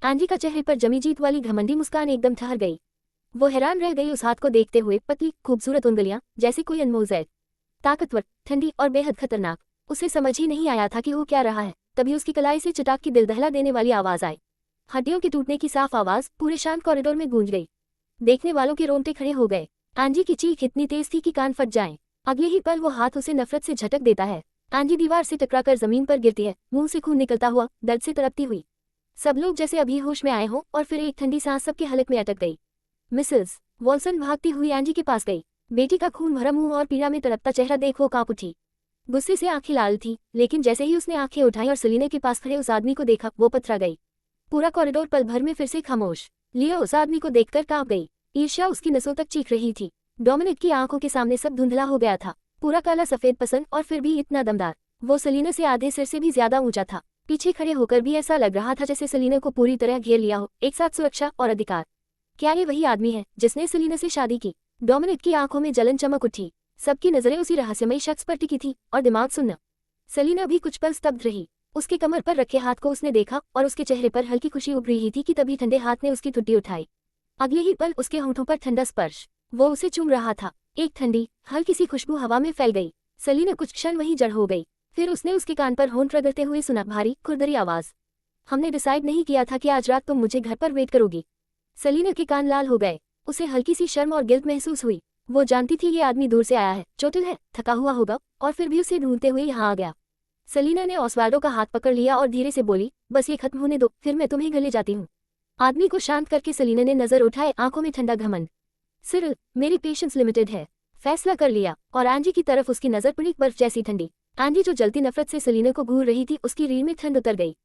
[SPEAKER 1] एंडी का चेहरे पर जमी जीत वाली घमंडी मुस्कान एकदम ठहर गई। वो हैरान रह गई उस हाथ को देखते हुए। पतली खूबसूरत उंगलियां, जैसे कोई अनमोल जैद, ताकतवर, ठंडी और बेहद खतरनाक। उसे समझ ही नहीं आया था कि वो क्या रहा है। तभी उसकी कलाई से चटाक की दिल दहला देने वाली आवाज आई। हड्डियों के टूटने की साफ आवाज पूरे शांत कॉरिडोर में गूंज गई। देखने वालों के रोंगटे खड़े हो गए। एंडी की चीख इतनी तेज थी कि कान फट जाएं। अगले ही पल वो हाथ उसे नफरत से झटक देता है। एंडी दीवार से टकराकर जमीन पर गिरती है, मुंह से खून निकलता हुआ, दर्द से तड़पती हुई। सब लोग जैसे अभी होश में आए हों और फिर एक ठंडी सांस सबके हलक में अटक गई। मिसेस वॉल्सन भागती हुई एंडी के पास गई। बेटी का खून भरा मुंह और पीड़ा में तड़पता चेहरा देख वो कांप उठी। गुस्से से आंखें लाल थी, लेकिन जैसे ही उसने आंखें उठाई और सेलिना के पास खड़े उस आदमी को देखा, वो पथरा गई। पूरा कॉरिडोर पल भर में फिर से खामोश। लिया उस आदमी को देखकर कांप गई। ईर्ष्या उसकी नसों तक चीख रही थी। डोमिनिक की आंखों के सामने सब धुंधला हो गया था। पूरा काला सफेद पसंद और फिर भी इतना दमदार। वो सेलिना से आधे सिर से भी ज्यादा ऊंचा था। पीछे खड़े होकर भी ऐसा लग रहा था जैसे सेलिना को पूरी तरह घेर लिया हो, एक साथ सुरक्षा और अधिकार। क्या ये वही आदमी है जिसने सेलिना से शादी की? डोमिनिक की आंखों में जलन चमक उठी। सबकी नजरें उसी रहस्यमयी शख्स पर टिकी थी और दिमाग सुन्न। सेलिना भी कुछ पल स्तब्ध रही। उसके कमर पर रखे हाथ को उसने देखा और उसके चेहरे पर हल्की खुशी उभर रही थी कि तभी ठंडे हाथ ने उसकी ठुड्डी उठाई। अगले ही पल उसके होंठों पर ठंडा स्पर्श। वो उसे चूम रहा था। एक ठंडी हल्की सी खुशबू हवा में फैल गई। सेलिना कुछ क्षण वहीं जड़ हो गई। फिर उसने उसके कान पर होंठ रगड़ते हुए सुना भारी खुरदरी आवाज। हमने डिसाइड नहीं किया था कि आज रात तुम मुझे घर पर वेट करोगी। सेलिना के कान लाल हो गए। उसे हल्की सी शर्म और गिल्ट महसूस हुई। वो जानती थी ये आदमी दूर से आया है, चोटिल है, थका हुआ होगा और फिर भी उसे ढूंढते हुए यहाँ आ गया। सेलिना ने ऑस्वाल्डो का हाथ पकड़ लिया और धीरे से बोली, बस ये खत्म होने दो, फिर मैं तुम्हें घर ले जाती हूँ। आदमी को शांत करके सेलिना ने नजर उठाए, आंखों में ठंडा घमंड। सिरिल, मेरी पेशेंस लिमिटेड है। फैसला कर लिया। और एंडी की तरफ उसकी नजर पड़ी बर्फ जैसी ठंडी। एंडी जो जलती नफरत से सेलिना को घूर रही थी, उसकी रीढ़ में ठंड उतर गई।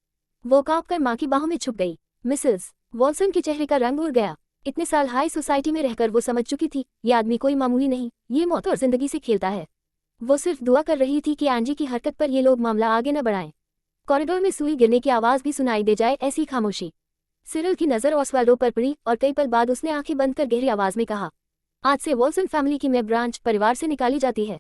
[SPEAKER 1] वो कांप कर माँ की बाहों में छुप गई। मिसेस वॉल्सन के चेहरे का रंग उड़ गया। इतने साल हाई सोसाइटी में रहकर वो समझ चुकी थी, ये आदमी कोई मामूली नहीं, ये मौत और जिंदगी से खेलता है। वो सिर्फ दुआ कर रही थी कि एंडी की हरकत पर ये लोग मामला आगे न बढ़ाएं। कॉरिडोर में सुई गिरने की आवाज भी सुनाई दे जाए, ऐसी खामोशी। सिरिल की नजर ऑस्वाल्डो पर पड़ी और कई पल बाद उसने आंखें बंद कर गहरी आवाज में कहा, आज से वॉल्सन फैमिली की मैं ब्रांच परिवार से निकाली जाती है।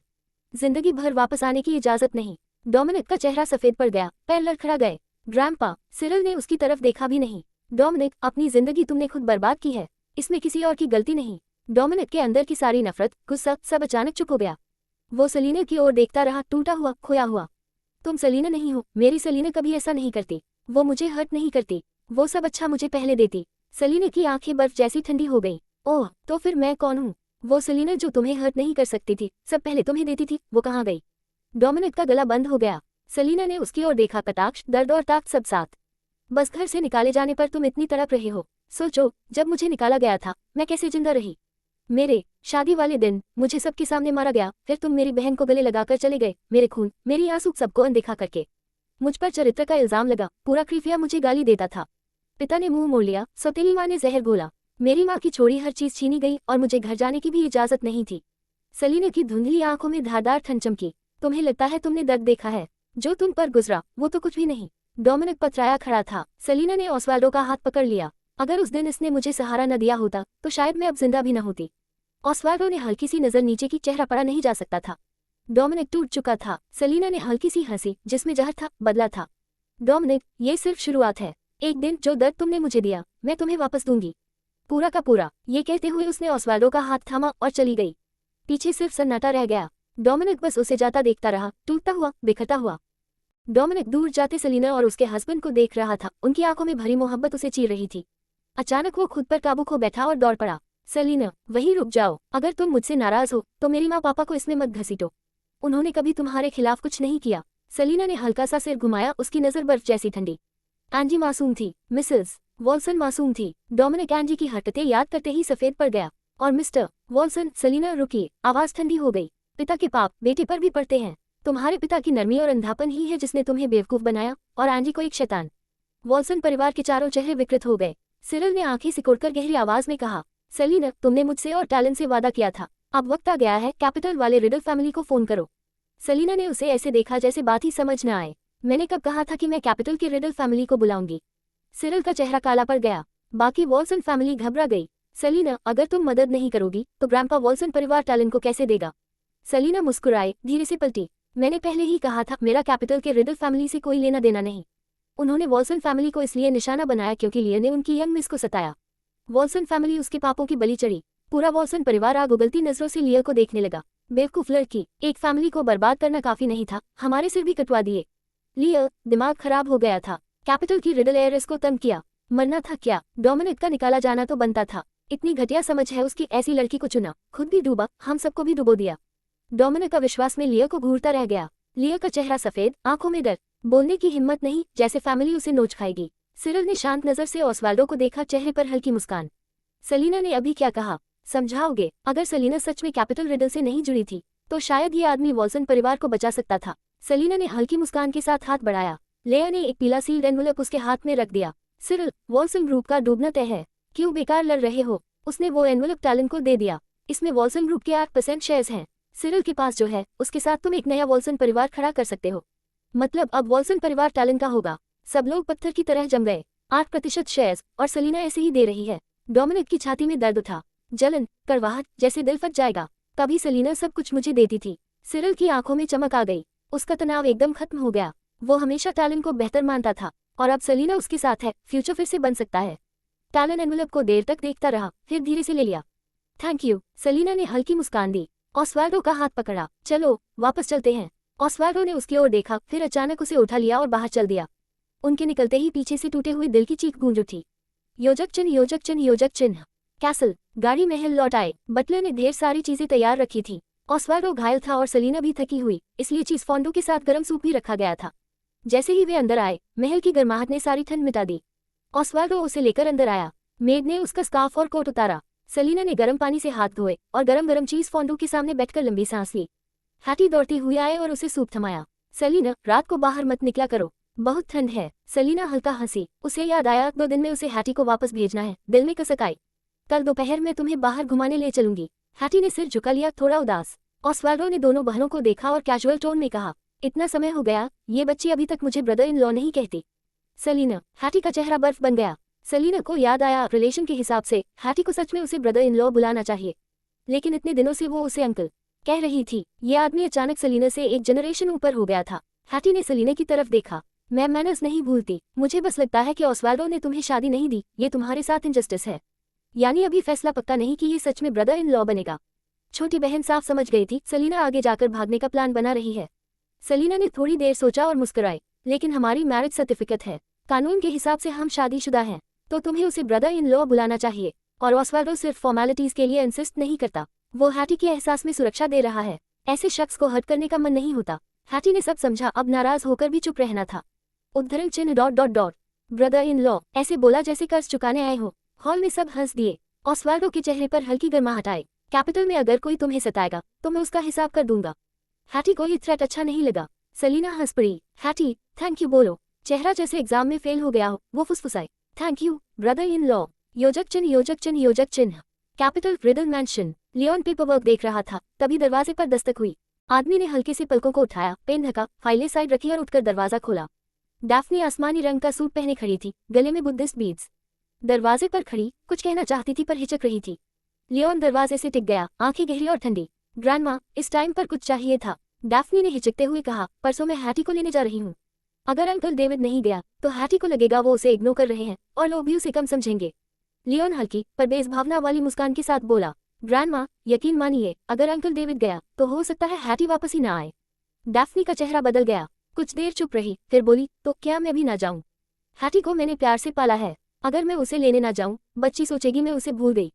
[SPEAKER 1] जिंदगी भर वापस आने की इजाजत नहीं। डोमिनिक का चेहरा सफेद पड़ गया, पैर लड़खड़ा गए। ग्रैंडपा। सिरिल ने उसकी तरफ देखा भी नहीं। डोमिनिक, अपनी जिंदगी तुमने खुद बर्बाद की है, इसमें किसी और की गलती नहीं। डोमिनिक के अंदर की सारी नफरत, गुस्सा सब अचानक चुप हो गया। वो सेलिना की ओर देखता रहा, टूटा हुआ, खोया हुआ। तुम सेलिना नहीं हो, मेरी सेलिना कभी ऐसा नहीं करती। वो मुझे हर्ट नहीं करती, वो सब अच्छा मुझे पहले देती। सेलिना की आंखें बर्फ जैसी ठंडी हो गई। ओह, तो फिर मैं कौन हूँ? वो सेलिना जो तुम्हें हर्ट नहीं कर सकती थी, सब पहले तुम्हें देती थी, वो कहाँ गई? डोमिनिक का गला बंद हो गया। सेलिना ने उसकी ओर देखा, कटाक्ष, दर्द और ताकत सब साथ। बस घर से निकाले जाने पर तुम इतनी तड़प रहे हो। सोचो, जब मुझे निकाला गया था, मैं कैसे जिंदा रही। मेरे शादी वाले दिन मुझे सबके सामने मारा गया, फिर तुम मेरी बहन को गले लगाकर चले गए, मेरे खून, मेरी आंसू सबको अनदेखा करके। मुझ पर चरित्र का इल्जाम लगा, पूरा क्रीफिया मुझे गाली देता था। पिता ने मुंह मोड़ लिया, सौतेली माँ ने जहर घोला, मेरी माँ की छोड़ी हर चीज छीनी गई और मुझे घर जाने की भी इजाजत नहीं थी। सेलिना की धुंधली आंखों में धारदार ठंड चमकी। तुम्हें लगता है तुमने दर्द देखा है? जो तुम पर गुजरा वो तो कुछ भी नहीं। डोमिनिक पथराया खड़ा था। सेलिना ने ऑस्वाल्डो का हाथ पकड़ लिया। अगर उस दिन इसने मुझे सहारा न दिया होता तो शायद मैं अब जिंदा भी न होती। ऑस्वाल्डो ने हल्की सी नजर नीचे की, चेहरा पड़ा नहीं जा सकता था। डोमिनिक टूट चुका था। सेलिना ने हल्की सी हंसी, जिसमें जहर था, बदला था। डोमिनिक, ये सिर्फ शुरुआत है। एक दिन जो दर्द तुमने मुझे दिया, मैं तुम्हें वापस दूंगी, पूरा का पूरा। ये कहते हुए उसने ऑस्वाल्डो का हाथ थामा और चली गई। पीछे सिर्फ सन्नाटा रह गया। डोमिनिक बस उसे जाता देखता रहा, टूटता हुआ, बिखरता हुआ। डोमिनिक दूर जाते सेलिना और उसके हस्बैंड को देख रहा था। उनकी आंखों में भरी मोहब्बत उसे चीर रही थी। अचानक वो खुद पर काबू खो बैठा और दौड़ पड़ा। सेलिना, वहीं रुक जाओ। अगर तुम मुझसे नाराज हो तो मेरी माँ पापा को इसमें मत घसीटो। उन्होंने कभी तुम्हारे खिलाफ कुछ नहीं किया। सेलिना ने हल्का सा सिर घुमाया, उसकी नजर बर्फ जैसी ठंडी। एंजी मासूम थी, मिसेस वॉल्सन मासूम थी। डोमिनिक एंजी की हरकतें याद करते ही सफेद पड़ गया। और मिस्टर वॉल्सन, सेलिना रुकी, आवाज ठंडी हो गई। पिता के पाप बेटे पर भी पड़ते हैं। तुम्हारे पिता की नरमी और अंधापन ही है जिसने तुम्हें बेवकूफ बनाया और एंजी को एक शैतान। वॉल्सन परिवार के चारों चेहरे विकृत हो गए। सिरिल ने आंखें सिकोड़कर गहरी आवाज में कहा, सेलिना, तुमने मुझसे और टैलेंट से वादा किया था। अब वक्त आ गया है, कैपिटल वाले रिडल फैमिली को फोन करो। सेलिना ने उसे ऐसे देखा जैसे बात ही समझ न आए। मैंने कब कहा था कि मैं कैपिटल की रिडल फैमिली को बुलाऊंगी। सिरिल का चेहरा काला पड़ गया। बाकी वॉल्सन फैमिली घबरा गई। सेलिना, अगर तुम मदद नहीं करोगी तो ग्रैंडपा वॉल्सन परिवार टैलेंट को कैसे देगा। सेलिना मुस्कुराए, धीरे से पलटी। मैंने पहले ही कहा था, मेरा कैपिटल के रिडल फैमिली से कोई लेना देना नहीं। उन्होंने वॉल्सन फैमिली को इसलिए निशाना बनाया क्योंकि लियो ने उनकी यंग मिस को सताया। वॉल्सन फैमिली उसके पापों की बलि चढ़ी। पूरा वॉल्सन परिवार आग उगलती नजरों से लियो को देखने लगा। बेवकूफ लड़की, एक फैमिली को बर्बाद करना काफी नहीं था, हमारे सिर भी कटवा दिए। लियो, दिमाग खराब हो गया था। कैपिटल की रिडल एयरस को तंग किया। मरना था क्या, डोमिनिक का निकाला जाना तो बनता था। इतनी घटिया समझ है उसकी, ऐसी लड़की को चुना, खुद भी डूबा, हम सबको भी डुबो दिया। डोमिनिक का विश्वास में लियो को घूरता रह गया। लियो का चेहरा सफेद, आंखों में डर, बोलने की हिम्मत नहीं, जैसे फैमिली उसे नोच खाएगी। सिरिल ने शांत नजर से ओस्वाल्डो को देखा, चेहरे पर हल्की मुस्कान। सेलिना ने अभी क्या कहा, समझाओगे। अगर सेलिना सच में कैपिटल रिडल से नहीं जुड़ी थी तो शायद ये आदमी वॉल्सन परिवार को बचा सकता था। सेलिना ने हल्की मुस्कान के साथ हाथ बढ़ाया। लेया ने एक पीला सील्ड एनवलप उसके हाथ में रख दिया। सिरिल, वॉल्सन ग्रुप का डूबना तय है, क्यों बेकार लड़ रहे हो। उसने वो एनवलप टैलेंट को दे दिया। इसमें वॉल्सन ग्रुप के 8% शेयर्स हैं। सिरिल के पास जो है उसके साथ तुम एक नया वॉल्सन परिवार खड़ा कर सकते हो। मतलब अब वॉल्सन परिवार टैलेंट का होगा। सब लोग पत्थर की तरह जम गए। 8% शेयर्स, और सेलिना ऐसे ही दे रही है। डोमिनिक की छाती में दर्द उठा, जलन, कड़वाहट, जैसे दिल फट जाएगा। तभी सेलिना सब कुछ मुझे देती थी। सिरिल की आंखों में चमक आ गई। उसका तनाव एकदम खत्म हो गया। वो हमेशा टैलेंट को बेहतर मानता था और अब सेलिना उसके साथ है, फ्यूचर फिर से बन सकता है। टैलेंट एनवलप को देर तक देखता रहा, फिर धीरे से ले लिया। थैंक यू, सेलिना ने हल्की मुस्कान दी। ओस्वाल्डो का हाथ पकड़ा, चलो वापस चलते हैं। ओस्वाल्डो ने उसकी ओर देखा, फिर अचानक उसे उठा लिया और बाहर चल दिया। उनके निकलते ही पीछे से टूटे हुए दिल की चीख गूंज उठी। योजक चिन्ह, योजक चिन्ह, योजक चिन्ह। कैसल, गाड़ी महल लौट आए। बटलर ने ढेर सारी चीजें तैयार रखी थी। ओस्वाल्डो घायल था और सेलिना भी थकी हुई, इसलिए चीज फोंडो के साथ गर्म सूप भी रखा गया था। जैसे ही वे अंदर आए, महल की गर्माहट ने सारी ठंड मिटा दी। ओस्वाल्डो उसे लेकर अंदर आया। मेड ने उसका स्कार्फ और कोट उतारा। सेलिना ने गर्म पानी से हाथ धोए और गरम गरम चीज फोंडो के सामने बैठकर लंबी सांस ली। हैटी दौड़ती हुई आए और उसे सूप थमाया। सेलिना, रात को बाहर मत निकला करो, बहुत ठंड है। सेलिना हल्का हंसी। उसे याद आया 2 दिन में उसे हैटी को वापस भेजना है। दिल में कसक आई। कल दोपहर में तुम्हें बाहर घुमाने ले चलूंगी। हैटी ने सिर झुका लिया, थोड़ा उदास। ओस्वाल्डो ने दोनों बहनों को देखा और कैजुअल टोन में कहा, इतना समय हो गया, ये बच्ची अभी तक मुझे ब्रदर इन लॉ नहीं कहती। सेलिना, हैटी का चेहरा बर्फ बन गया। सेलिना को याद आया, रिलेशन के हिसाब से हैटी को सच में उसे ब्रदर इन लॉ बुलाना चाहिए, लेकिन इतने दिनों से वो उसे अंकल कह रही थी। ये आदमी अचानक सेलिना से एक जनरेशन ऊपर हो गया था। हैटी ने सेलिना की तरफ देखा। मैं मैनर्स नहीं भूलती, मुझे बस लगता है कि ओस्वाल्डो ने तुम्हें शादी नहीं दी, ये तुम्हारे साथ इनजस्टिस है। यानी अभी फैसला पक्का नहीं कि ये सच में ब्रदर इन लॉ बनेगा। छोटी बहन साफ समझ गई थी सेलिना आगे जाकर भागने का प्लान बना रही है। सेलिना ने थोड़ी देर सोचा और मुस्कुराई। लेकिन हमारी मैरिज सर्टिफिकेट है, कानून के हिसाब से हम शादीशुदा हैं, तो तुम्हें उसे ब्रदर इन लॉ बुलाना चाहिए। और ओस्वाल्डो सिर्फ फॉर्मेलिटीज के लिए इंसिस्ट नहीं करता, वो हैटी के एहसास में सुरक्षा दे रहा है। ऐसे शख्स को हर्ट करने का मन नहीं होता। हैटी ने सब समझा, अब नाराज होकर भी चुप रहना था। उद्धरण चिन्ह ... ब्रदर इन लॉ, ऐसे बोला जैसे कर्ज चुकाने आए हो। हॉल में सब हंस दिए। ओस्वाल्डो के चेहरे पर हल्की गर्माहट आई। कैपिटल में अगर कोई तुम्हें सताएगा तो मैं उसका हिसाब कर दूंगा। हैटी को ये थ्रेट अच्छा नहीं लगा। सेलिना हंस पड़ी। हैटी, थैंक यू बोलो। चेहरा जैसे एग्जाम में फेल हो गया हो, वो फुसफुसाई। Thank you brother in law. योजक चिन्ह, योजक चिन्ह, योजक चिन्ह। Capital riddle mansion. Leon paperwork देख रहा था, तभी दरवाजे पर दस्तक हुई। आदमी ने हल्के से पलकों को उठाया, पेन ढका, फाइलें साइड रखी और उठकर दरवाजा खोला। डैफ्नी आसमानी रंग का सूट पहने खड़ी थी, गले में बुद्धिस्ट बीड्स। दरवाजे पर खड़ी कुछ कहना चाहती थी पर हिचक रही थी। लियोन दरवाजे से टिक गया, आंखें गहरी और ठंडी। ग्रैंडमा, इस टाइम पर कुछ चाहिए था। डैफ्नी ने हिचकते हुए कहा, परसों मैं हैटी को लेने जा रही हूँ। अगर अंकल डेविड नहीं गया तो हैटी को लगेगा वो उसे इग्नोर कर रहे हैं और लोग भी उसे कम समझेंगे। लियोन हल्की पर बेसभावना वाली मुस्कान के साथ बोला, ग्रैंडमा, यकीन मानिए, अगर अंकल डेविड गया तो हो सकता है हैटी वापस ही ना आए। डैफ्नी का चेहरा बदल गया। कुछ देर चुप रही, फिर बोली, तो क्या मैं भी ना जाऊं? हैटी को मैंने प्यार से पाला है, अगर मैं उसे लेने ना जाऊं बच्ची सोचेगी मैं उसे भूल गई।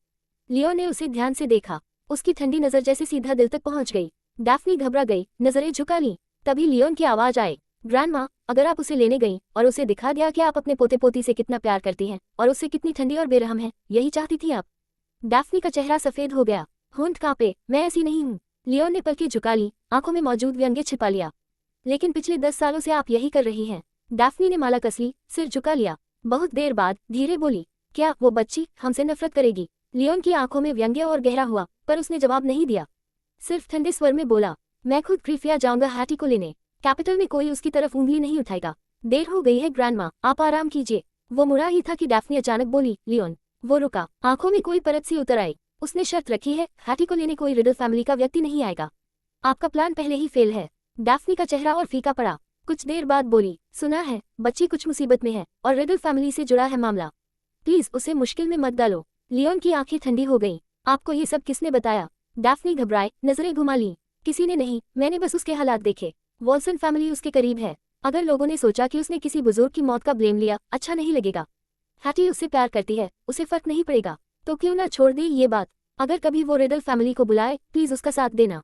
[SPEAKER 1] लियोन ने उसे ध्यान से देखा। उसकी ठंडी नजर जैसे सीधा दिल तक पहुंच गई। डैफ्नी घबरा गई, नजरें झुका ली। तभी लियोन की आवाज आई, ग्रैंडमा, अगर आप उसे लेने गई और उसे दिखा दिया कि आप अपने पोते पोती से कितना प्यार करती हैं और उससे कितनी ठंडी और बेरहम हैं, यही चाहती थी आप? डैफ्नी का चेहरा सफेद हो गया, होंठ कांपे। मैं ऐसी नहीं हूँ। लियोन ने पलकें झुका ली, आंखों में मौजूद व्यंग्य छिपा लिया। लेकिन पिछले 10 सालों से आप यही कर रही हैं। डैफ्नी ने माला कस ली, सिर झुका लिया। बहुत देर बाद धीरे बोली, क्या वो बच्ची हमसे नफरत करेगी? लियोन की आंखों में व्यंग्य और गहरा हुआ, पर उसने जवाब नहीं दिया। सिर्फ ठंडे स्वर में बोला, मैं खुद क्रीफिया जाऊंगा हैटी को लेने। कैपिटल में कोई उसकी तरफ उंगली नहीं उठाएगा। देर हो गई है ग्रैंडमा, आप आराम कीजिए। वो मुड़ा ही था कि डैफ्नी अचानक बोली, लियोन। वो रुका, आंखों में कोई परत सी उतर आई। उसने शर्त रखी है, हैटी को लेने कोई रिडल फैमिली का व्यक्ति नहीं आएगा। आपका प्लान पहले ही फेल है। डैफ्नी का चेहरा और फीका पड़ा। कुछ देर बाद बोली, सुना है बच्ची कुछ मुसीबत में है और रिडल फैमिली से जुड़ा है मामला। प्लीज उसे मुश्किल में मत डालो। लियोन की आंखें ठंडी हो गईं। आपको ये सब किसने बताया? डैफ्नी घबराए, नजरें घुमा ली। किसी ने नहीं, मैंने बस उसके हालात देखे। वॉल्सन फैमिली उसके करीब है। अगर लोगों ने सोचा कि उसने किसी बुजुर्ग की मौत का ब्लेम लिया, अच्छा नहीं लगेगा। हैटी उससे प्यार करती है, उसे फर्क नहीं पड़ेगा। तो क्यों ना छोड़ दे ये बात। अगर कभी वो रिडल फैमिली को बुलाए, प्लीज उसका साथ देना।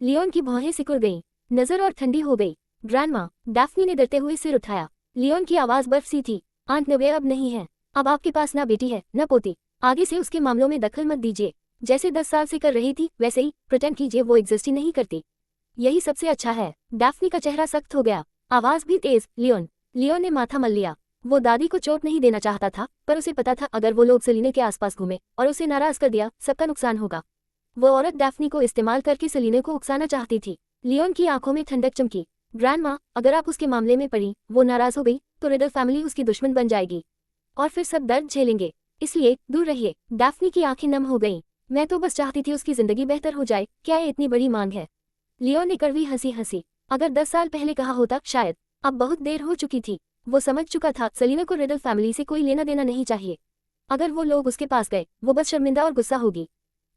[SPEAKER 1] लियोन की भौहें सिकुड़ गईं, नजर और ठंडी हो गई। ग्रैंडमा, डैफ्नी ने डरते हुए सिर उठाया। लियोन की आवाज बर्फ सी थी। आंट नवे अब नहीं है। अब आपके पास ना बेटी है न पोती। आगे से उसके मामलों में दखल मत दीजिए। जैसे 10 साल से कर रही थी वैसे ही प्रिटेंड कीजिए वो एग्जिस्ट ही नहीं करती। यही सबसे अच्छा है। डैफ्नी का चेहरा सख्त हो गया, आवाज भी तेज। लियोन। लियोन ने माथा मल लिया। वो दादी को चोट नहीं देना चाहता था, पर उसे पता था अगर वो लोग सेलिने के आसपास घूमे और उसे नाराज कर दिया, सबका नुकसान होगा। वो औरत डैफ्नी को इस्तेमाल करके सेलिने को उकसाना चाहती थी। लियोन की आंखों में ठंडक चमकी। ग्रैंडमा, अगर आप उसके मामले में पड़ी, वो नाराज हो गई तो रिडल फैमिली उसकी दुश्मन बन जाएगी और फिर सब दर्द झेलेंगे। इसलिए दूर रहिए। डैफ्नी की आंखें नम हो गईं। मैं तो बस चाहती थी उसकी जिंदगी बेहतर हो जाए। क्या ये इतनी बड़ी मांग है? लियोन ने कड़वी हंसी हंसी। अगर 10 साल पहले कहा होता शायद। अब बहुत देर हो चुकी थी। वो समझ चुका था सेलिना को रिडल फैमिली से कोई लेना देना नहीं चाहिए। अगर वो लोग उसके पास गए, वो बस शर्मिंदा और गुस्सा होगी।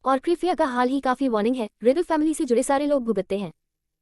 [SPEAKER 1] और क्रीफिया का हाल ही काफी वार्निंग है, रिडल फैमिली से जुड़े सारे लोग भुगतते हैं।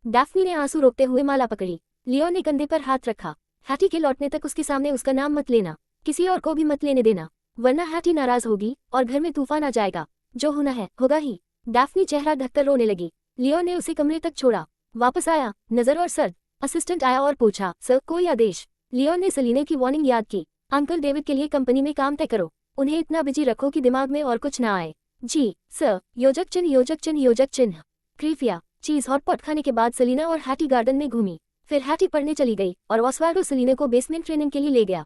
[SPEAKER 1] डैफ्नी ने आंसू रोकते हुए माला पकड़ी। लियोन ने कंधे पर हाथ रखा। हैटी के लौटने तक उसके सामने उसका नाम मत लेना। किसी और को भी मत लेने देना, वरना हैटी नाराज होगी और घर में तूफान आ जाएगा। जो होना है होगा ही। डैफ्नी चेहरा ढककर रोने लगी। लियोन ने उसे कमरे तक छोड़ा। वापस आया, नजर और सर्द। असिस्टेंट आया और पूछा, सर कोई आदेश? लियोन ने सेलिने की वार्निंग याद की। अंकल डेविड के लिए कंपनी में काम तय करो। उन्हें इतना बिजी रखो कि दिमाग में और कुछ ना आए। जी सर। योजक चिन्ह योजक चिन्ह योजक चिन्ह। क्रीफिया। चीज हॉट पॉट खाने के बाद सेलिना और हैटी गार्डन में घूमी। फिर हैटी पढ़ने चली गई और ऑस्वाल्डो सेलिने को बेसमेंट ट्रेनिंग के लिए ले गया।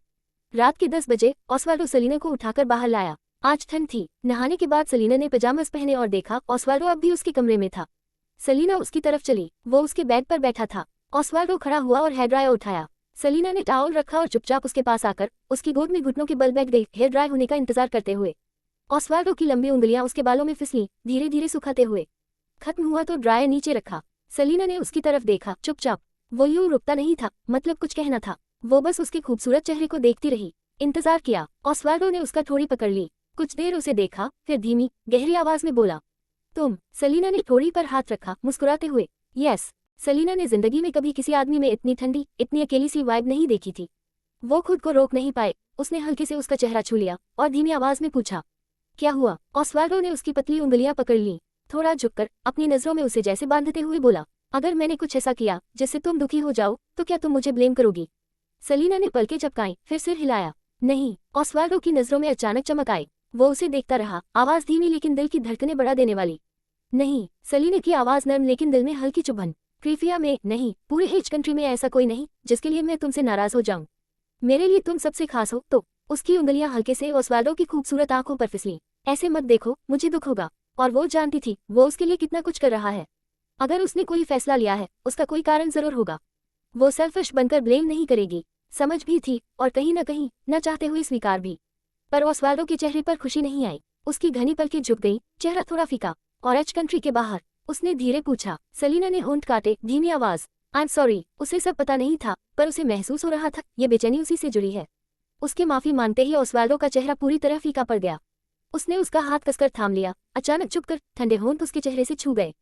[SPEAKER 1] रात के 10 बजे ऑस्वाल्डो सेलिने को उठाकर बाहर लाया। आज ठंड थी। नहाने के बाद सेलिना ने पजामास पहने और देखा ऑस्वाल्डो अब भी उसके कमरे में था। सेलिना उसकी तरफ चली। वो उसके बेड पर बैठा था। ऑस्वाल्डो खड़ा हुआ और हेयर ड्रायर उठाया। सेलिना ने टॉवल रखा और चुपचाप उसके पास आकर उसकी गोद में घुटनों के बल बैठ गई, हेयर ड्राई होने का इंतजार करते हुए। ऑस्वाल्डो की लंबी उंगलियां उसके बालों में फिसली, धीरे धीरे सुखाते हुए। खत्म हुआ तो ड्रायर नीचे रखा। सेलिना ने उसकी तरफ देखा, चुपचाप। वो यूं रुकता नहीं था, मतलब कुछ कहना था। वो बस उसके खूबसूरत चेहरे को देखती रही, इंतजार किया। ऑस्वाल्डो ने उसका थोड़ी पकड़ ली, कुछ देर उसे देखा, फिर धीमी गहरी आवाज में बोला, तुम। सेलिना ने थोड़ी पर हाथ रखा, मुस्कुराते हुए। यस। सेलिना ने जिंदगी में कभी किसी आदमी में इतनी ठंडी, इतनी अकेली सी वाइब नहीं देखी थी। वो खुद को रोक नहीं पाए। उसने हल्के से उसका चेहरा छू लिया और धीमी आवाज में पूछा, क्या हुआ? ऑस्वाल्डो ने उसकी पतली उंगलियां पकड़ ली, थोड़ा झुककर अपनी नजरों में उसे जैसे बांधते हुए बोला, अगर मैंने कुछ ऐसा किया जिससे तुम दुखी हो जाओ तो क्या तुम मुझे ब्लेम करोगी? सेलिना ने पलकें झपकाई, फिर सिर हिलाया। नहीं। ऑस्वाल्डो की नजरों में अचानक चमक आई। वो उसे देखता रहा, आवाज धीमी लेकिन दिल की धड़कनें बढ़ा देने वाली। नहीं। सेलिना की आवाज नर्म लेकिन दिल में हल्की चुभन। क्रीफिया में नहीं, पूरे हिच कंट्री में ऐसा कोई नहीं जिसके लिए मैं तुमसे नाराज हो जाऊं। मेरे लिए तुम सबसे खास हो। तो उसकी उंगलियां हल्के से ऑस्वाल्डो की खूबसूरत आंखों पर फिसली। ऐसे मत देखो, मुझे दुख होगा। और वो जानती थी वो उसके लिए कितना कुछ कर रहा है। अगर उसने कोई फैसला लिया है, उसका कोई कारण जरूर होगा। वो सेल्फिश बनकर ब्लेम नहीं करेगी। समझ भी थी और कहीं न कहीं न चाहते हुए स्वीकार भी। पर ऑस्वाल्डो के चेहरे पर खुशी नहीं आई। उसकी घनी पलकें झुक गई, चेहरा थोड़ा फीका। और एच कंट्री के बाहर? उसने धीरे पूछा। सेलिना ने होंठ काटे, धीमी आवाज। I am sorry. उसे सब पता नहीं था, पर उसे महसूस हो रहा था ये बेचैनी उसी से जुड़ी है। उसके माफी मांगते ही ऑस्वाल्डो का चेहरा पूरी तरह फीका पड़ गया। उसने उसका हाथ कसकर थाम लिया। अचानक चुपकर ठंडे होंठ उसके चेहरे से छू गए।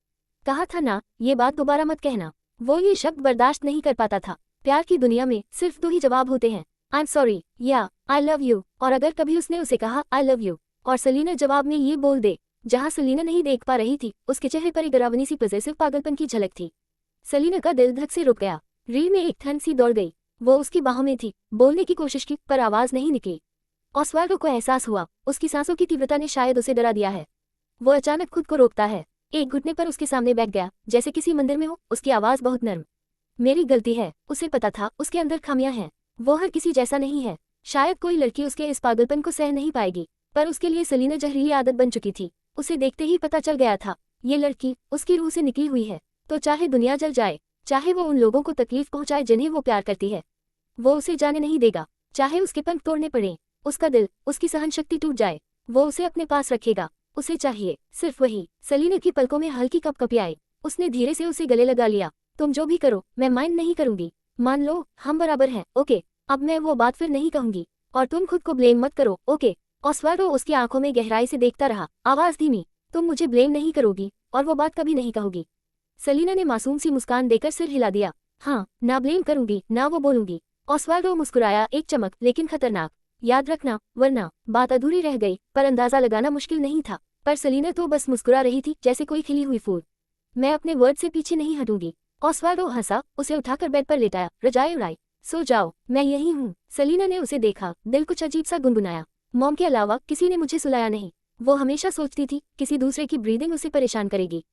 [SPEAKER 1] कहा था ना, ये बात दोबारा मत कहना। वो ये शब्द बर्दाश्त नहीं कर पाता था। प्यार की दुनिया में सिर्फ 2 ही जवाब होते हैं, आई एम सॉरी या आई लव यू। और अगर कभी उसने उसे कहा आई लव यू और सेलिना जवाब में ये बोल दे जहां सेलिना नहीं देख पा रही थी, उसके चेहरे पर एक डरावनी सी पॉजेसिव पागलपन की झलक थी। सेलिना का दिल धक से रुक गया। रीढ़ में एक ठंड सी दौड़ गई। वो उसकी बाहों में थी, बोलने की कोशिश की पर आवाज नहीं निकली। ऑस्वाल्डो को एहसास हुआ उसकी सांसों की तीव्रता ने शायद उसे डरा दिया है। वो अचानक खुद को रोकता है, एक घुटने पर उसके सामने बैठ गया, जैसे किसी मंदिर में हो। उसकी आवाज बहुत नर्म। मेरी गलती है। उसे पता था उसके अंदर खामियां हैं। वो हर किसी जैसा नहीं है। शायद कोई लड़की उसके इस पागलपन को सह नहीं पाएगी, पर उसके लिए सेलिना जहरीली आदत बन चुकी थी। उसे देखते ही पता चल गया था, ये लड़की उसकी रूह से निकली हुई है। तो चाहे दुनिया जल जाए, चाहे वो उन लोगों को तकलीफ पहुंचाए जिन्हें वो प्यार करती है, वो उसे जाने नहीं देगा। चाहे उसके पंख तोड़ने पड़े, उसका दिल, उसकी सहन शक्ति टूट जाए, वो उसे अपने पास रखेगा। उसे चाहिए सिर्फ वही। सेलिना की पलकों में हल्की कपकपी आई। उसने धीरे से उसे गले लगा लिया। तुम जो भी करो मैं माइंड नहीं करूंगी। मान लो हम बराबर हैं, ओके? अब मैं वो बात फिर नहीं कहूंगी। और तुम खुद को ब्लेम मत करो, ओके? ऑस्वाल्डो उसकी आंखों में गहराई से देखता रहा, आवाज धीमी। तुम मुझे ब्लेम नहीं करोगी और वो बात कभी नहीं कहोगी। सेलिना ने मासूम सी मुस्कान देकर सिर हिला दिया। हाँ, ना ब्लेम करूंगी ना वो बोलूंगी। ऑस्वाल्डो मुस्कुराया, एक चमक लेकिन खतरनाक। याद रखना, वरना बात अधूरी रह गई। पर अंदाजा लगाना मुश्किल नहीं था। पर सेलिना तो बस मुस्कुरा रही थी, जैसे कोई खिली हुई फूल। मैं अपने वर्ड से पीछे नहीं हटूंगी। ऑस्वाल्डो हंसा, उसे उठाकर बेड पर लेटाया, रजाई उड़ाई। सो जाओ, मैं यही हूँ। सेलिना ने उसे देखा, दिल कुछ अजीब सा गुनगुनाया। मॉम के अलावा किसी ने मुझे सुलाया नहीं। वो हमेशा सोचती थी किसी दूसरे की ब्रीदिंग उसे परेशान करेगी।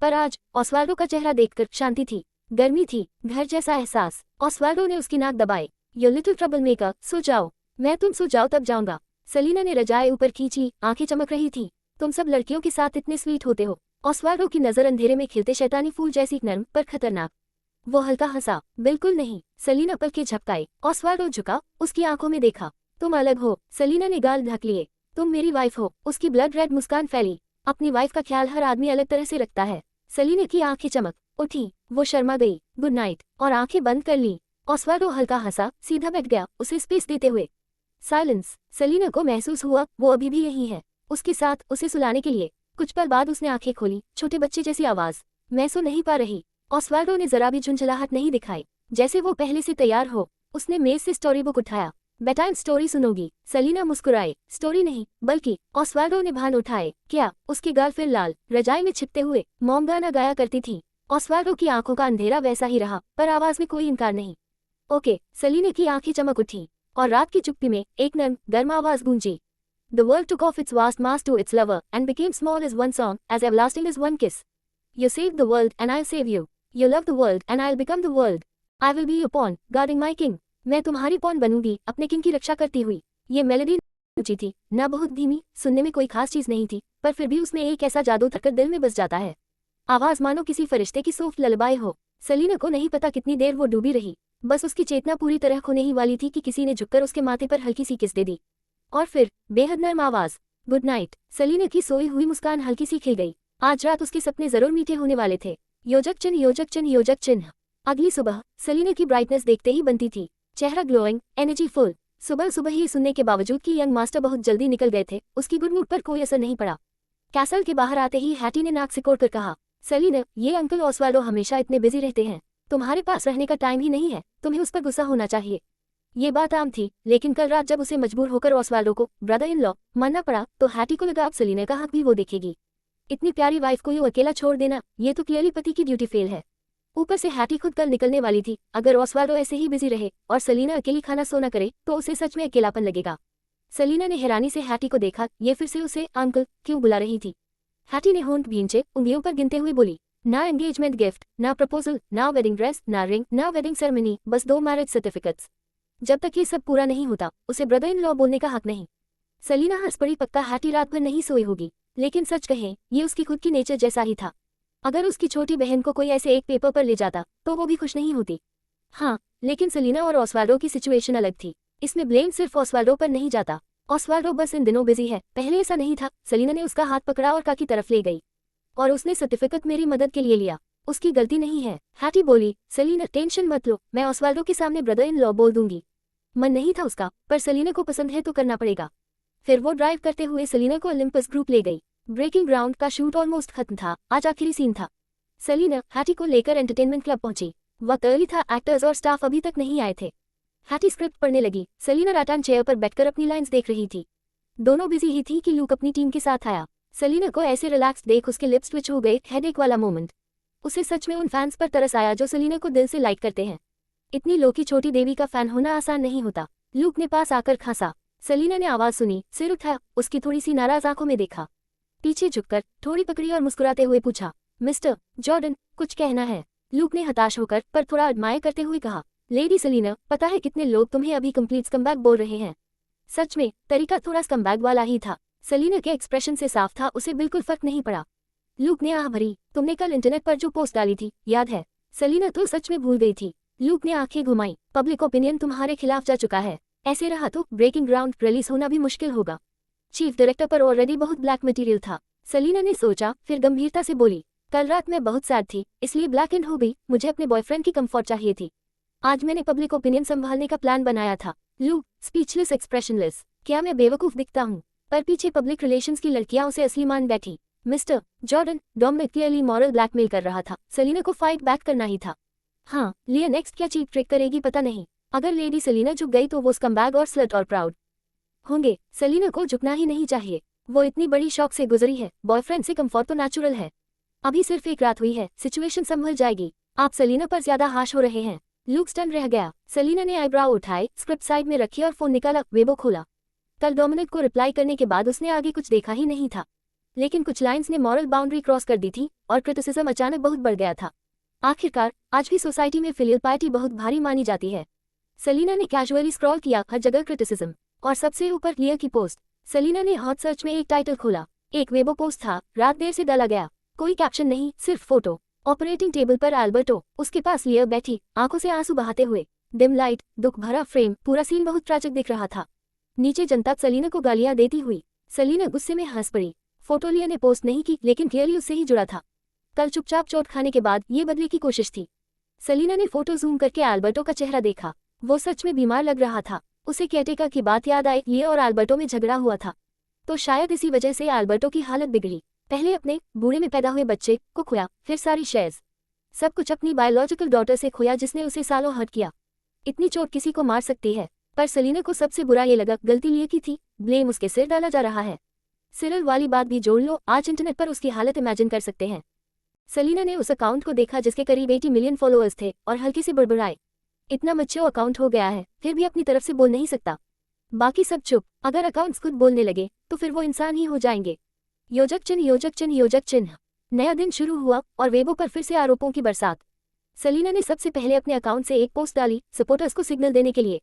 [SPEAKER 1] पर आज ऑस्वाल्डो का चेहरा देखकर शांति थी, गर्मी थी, घर जैसा एहसास। ऑस्वाल्डो ने उसकी नाक दबाई। यू लिटिल ट्रबल मेकर, सो जाओ। मैं तुम सो जाओ तब जाऊंगा। सेलिना ने रजाई ऊपर खींची, आंखें चमक रही थी। तुम सब लड़कियों के साथ इतने स्वीट होते हो। ऑस्वाल्डो की नजर अंधेरे में खिलते शैतानी फूल जैसी नर्म पर खतरनाक। वो हल्का हंसा, बिल्कुल नहीं। सेलिना पलकें झपकाई। ऑस्वाल्डो झुका, उसकी आंखों में देखा। तुम अलग हो। सेलिना ने गाल ढक लिए। तुम मेरी वाइफ हो। उसकी ब्लड रेड मुस्कान फैली। अपनी वाइफ का ख्याल हर आदमी अलग तरह से रखता है। सेलिना की आंखें चमक उठी। वो शर्मा गई, गुड नाइट, और आंखें बंद कर ली। ऑस्वाल्डो हल्का हंसा, सीधा बैठ गया, उसे स्पेस देते हुए। साइलेंस। सेलिना को महसूस हुआ वो अभी भी यही है, उसके साथ, उसे सुलाने के लिए। कुछ पल बाद उसने आंखें खोली, छोटे बच्चे जैसी आवाज, मैं सो नहीं पा रही। ऑस्वाल्डो ने जरा भी झुंझलाहट नहीं दिखाई, जैसे वो पहले से तैयार हो। उसने मेज से स्टोरी बुक उठाया। बेटाइम स्टोरी सुनोगी? सेलिना मुस्कुराए। स्टोरी नहीं, बल्कि। ऑस्वाल्डो ने भान उठाए। क्या? उसके गाल फिर लाल, रजाई में छिपते हुए। मॉम गाना गाया करती थी। ऑस्वाल्डो की आंखों का अंधेरा वैसा ही रहा, पर आवाज में कोई इनकार नहीं। ओके। सेलिना की आंखें चमक उठी, और रात की चुप्पी में एक नर्म, गर्म आवाज गूंजी। The world took off its vast mask to its lover and became small as one song, as everlasting as one kiss. You saved the world and I'll save you. You love the world and I'll become the world. I will be your pawn, guarding my king. मैं तुम्हारी pawn बनूंगी, अपने king की रक्षा करती हुई। ये melody ऊंची थी, ना बहुत धीमी, सुनने में कोई खास चीज नहीं थी, पर फिर भी उसमें एक ऐसा जादू थकर दिल में बस जाता है। आवाज मानो किसी फरिश्ते की सॉफ्ट ललबाई हो। सेलिना को नहीं पता कितनी देर वो डूबी रही, बस उसकी चेतना पूरी तरह खोने ही वाली थी कि किसी ने झुककर उसके माथे पर हल्की सी किस दे दी। और फिर बेहद नर्म आवाज, गुड नाइट। सेलिना की सोई हुई मुस्कान हल्की सी खिल गई। आज रात उसके सपने जरूर मीठे होने वाले थे। योजक चिन्ह, योजक चिन्ह, योजक चिन्ह। अगली सुबह सेलिना की ब्राइटनेस देखते ही बनती थी, चेहरा ग्लोइंग, एनर्जी फुल। सुबह सुबह ही सुनने के बावजूद कि यंग मास्टर बहुत जल्दी निकल गए थे, उसकी गुड मूड पर कोई असर नहीं पड़ा। कैसल के बाहर आते ही हैटी ने नाक सिकोड़ कर कहा, सेलिना, ये अंकल ऑस्वाल्डो हमेशा इतने बिजी रहते हैं, तुम्हारे पास रहने का टाइम ही नहीं है, तुम्हें उस पर गुस्सा होना चाहिए। ये बात आम थी, लेकिन कल रात जब उसे मजबूर होकर ऑस्वाल्डो को ब्रदर इन लॉ मानना पड़ा, तो हैटी को लगा अब सेलिना का हक भी वो देखेगी। इतनी प्यारी वाइफ को यूं अकेला छोड़ देना, ये तो क्लियरली पति की ड्यूटी फेल है। ऊपर से हैटी खुद कल निकलने वाली थी। अगर ऑस्वाल्डो ऐसे ही बिजी रहे और सेलिना अकेली खाना सोना करे, तो उसे सच में अकेलापन लगेगा। सेलिना ने हैरानी से हैटी को देखा, ये फिर से उसे अंकल क्यों बुला रही थी। हैटी ने होंठ भींचे, उंगलियों पर गिनते हुए बोली, ना एंगेजमेंट गिफ्ट, ना प्रपोजल, ना वेडिंग ड्रेस, ना रिंग, ना वेडिंग सेरेमनी, बस 2 मैरिज सर्टिफिकेट्स। जब तक ये सब पूरा नहीं होता, उसे ब्रदर इन लॉ बोलने का हक नहीं। सेलिना हंस पड़ी, पक्का हैटी रात भर नहीं सोई होगी। लेकिन सच कहें, ये उसकी खुद की नेचर जैसा ही था। अगर उसकी छोटी बहन को कोई ऐसे एक पेपर पर ले जाता, तो वो भी खुश नहीं होती। हाँ, लेकिन सेलिना और ऑस्वाल्डो की सिचुएशन अलग थी। इसमें ब्लेम सिर्फ ऑस्वाल्डो पर नहीं जाता। ऑस्वाल्डो बस इन दिनों बिजी है, पहले ऐसा नहीं था। सेलिना ने उसका हाथ पकड़ा और का की तरफ ले गई, और उसने सर्टिफिकेट मेरी मदद के लिए लिया। उसकी गलती नहीं है, हैटी बोली। सेलिना, टेंशन मत लो, मैं ऑस्वाल्डो के सामने ब्रदर इन लॉ बोल दूंगी। मन नहीं था उसका, पर सेलिना को पसंद है तो करना पड़ेगा। फिर वो ड्राइव करते हुए सेलिना को ओलंपस ग्रुप ले गई। ब्रेकिंग ग्राउंड का शूट ऑलमोस्ट खत्म था, आज आखिरी सीन था। सेलिना हैटी को लेकर एंटरटेनमेंट क्लब पहुंची। वक्त अर्ली था, एक्टर्स और स्टाफ अभी तक नहीं आए थे। हैटी स्क्रिप्ट पढ़ने लगी, सेलिना राटान चेयर पर बैठकर अपनी लाइंस देख रही थी। दोनों बिजी ही थी कि लूक अपनी टीम के साथ आया। सेलिना को ऐसे रिलैक्स देख उसके लिप्स ट्विच हो गए, हेडेक वाला मोमेंट। उसे सच में उन फैंस पर तरस आया जो सेलिना को दिल से लाइक करते हैं। इतनी लो की छोटी देवी का फैन होना आसान नहीं होता। लूक ने पास आकर खांसा। सेलिना ने आवाज सुनी, सिर उठाया, उसकी थोड़ी सी नाराज आंखों में देखा। पीछे झुककर थोड़ी पकड़ी और मुस्कुराते हुए पूछा, मिस्टर जॉर्डन कुछ कहना है? लूक ने हताश होकर पर थोड़ा एडमायर करते हुए कहा, लेडी सेलिना, पता है कितने लोग तुम्हें अभी कंप्लीट स्कम्बैग बोल रहे हैं। सच में तरीका थोड़ा स्कम्बैग वाला ही था। सेलिना के एक्सप्रेशन से साफ था उसे बिल्कुल फर्क नहीं पड़ा। लूक ने आह भरी, तुमने कल इंटरनेट पर जो पोस्ट डाली थी याद है? सेलिना तो सच में भूल गई थी। लूक ने आंखें घुमाई, पब्लिक ओपिनियन तुम्हारे खिलाफ जा चुका है। ऐसे रहा तो ब्रेकिंग ग्राउंड रिलीज होना भी मुश्किल होगा। चीफ डायरेक्टर पर ऑलरेडी बहुत ब्लैक मटेरियल था। सेलिना ने सोचा, फिर गंभीरता से बोली, कल रात मैं बहुत सैड थी इसलिए ब्लैक एंड हो गई। मुझे अपने बॉयफ्रेंड की कंफर्ट चाहिए थी। आज मैंने पब्लिक ओपिनियन संभालने का प्लान बनाया था। Look speechless, expressionless. क्या मैं बेवकूफ दिखता हूँ? पर पीछे पब्लिक रिलेशंस की लड़कियां उसे असली मान बैठी। Mister Jordan, Dominic clearly moral blackmail कर रहा था। सेलिना को फाइट बैक करना ही था। हाँ, लिया नेक्स्ट क्या चीट ट्रिक करेगी पता नहीं। अगर लेडी सेलिना झुक गई तो वो स्कम्बैग और स्लट और प्राउड होंगे। सेलिना को झुकना ही नहीं चाहिए। वो इतनी बड़ी शॉक से गुजरी है। बॉयफ्रेंड से कंफर्ट तो नेचुरल है। अभी सिर्फ एक रात हुई है, सिचुएशन संभल जाएगी। आप सेलिना पर ज्यादा हाश हो रहे हैं। लूक स्टन रह गया। सेलिना ने आईब्राउ उठाए, स्क्रिप्ट साइड में रखी और फोन निकाला, वेबो खोला। कल डोमिनिक को रिप्लाई करने के बाद उसने आगे कुछ देखा ही नहीं था। लेकिन कुछ लाइंस ने मॉरल बाउंड्री क्रॉस कर दी थी और क्रिटिसिज्म अचानक बहुत बढ़ गया था। आखिरकार आज भी सोसाइटी में फिलियल पायटी बहुत भारी मानी जाती है। सेलिना ने कैजुअली स्क्रॉल किया, हर जगह क्रिटिसिज्म और सबसे ऊपर लिया की पोस्ट। सेलिना ने हॉट सर्च में एक टाइटल खोला। एक वेबो पोस्ट था, रात देर से डाला गया। कोई कैप्शन नहीं, सिर्फ फोटो। ऑपरेटिंग टेबल पर एल्बर्टो, उसके पास लिया बैठी, आंखों से आंसू बहाते हुए। डिम लाइट, दुख भरा फ्रेम, पूरा सीन बहुत ट्रैजिक दिख रहा था। नीचे जनता सेलिना को गालियां देती हुई। सेलिना गुस्से में हंस पड़ी। फोटो लिया ने पोस्ट नहीं की लेकिन क्लियरली उससे ही जुड़ा था। कल चुपचाप चोट खाने के बाद ये बदले की कोशिश थी। सेलिना ने फोटो जूम करके एल्बर्टो का चेहरा देखा। वो सच में बीमार लग रहा था। उसे केयरटेकर की बात याद आई, ये और एल्बर्टो में झगड़ा हुआ था तो शायद इसी वजह से एल्बर्टो की हालत बिगड़ी। पहले अपने बूढ़े में पैदा हुए बच्चे को खोया, फिर सारी शेयर्स, सब कुछ अपनी बायोलॉजिकल डॉटर से खोया जिसने उसे सालों हर्ट किया। इतनी चोट किसी को मार सकती है, पर सेलिना को सबसे बुरा ये लगा गलती लिए की थी, ब्लेम उसके सिर डाला जा रहा है। सिरल वाली बात भी जोड़ लो, आज इंटरनेट पर उसकी हालत इमेजिन कर सकते हैं। सेलिना ने उस अकाउंट को देखा जिसके करीब 80 मिलियन फॉलोअर्स थे और हल्के से बड़बड़ाए, इतना मच्चो अकाउंट हो गया है फिर भी अपनी तरफ से बोल नहीं सकता। बाकी सब चुप। अगर अकाउंट्स खुद बोलने लगे तो फिर वो इंसान ही हो जाएंगे। योजक चिन्ह, योजक चिन्ह, योजक चिन्ह। नया दिन शुरू हुआ और वेबो पर फिर से आरोपों की बरसात। सेलिना ने सबसे पहले अपने अकाउंट से एक पोस्ट डाली सपोर्टर्स को सिग्नल देने के लिए।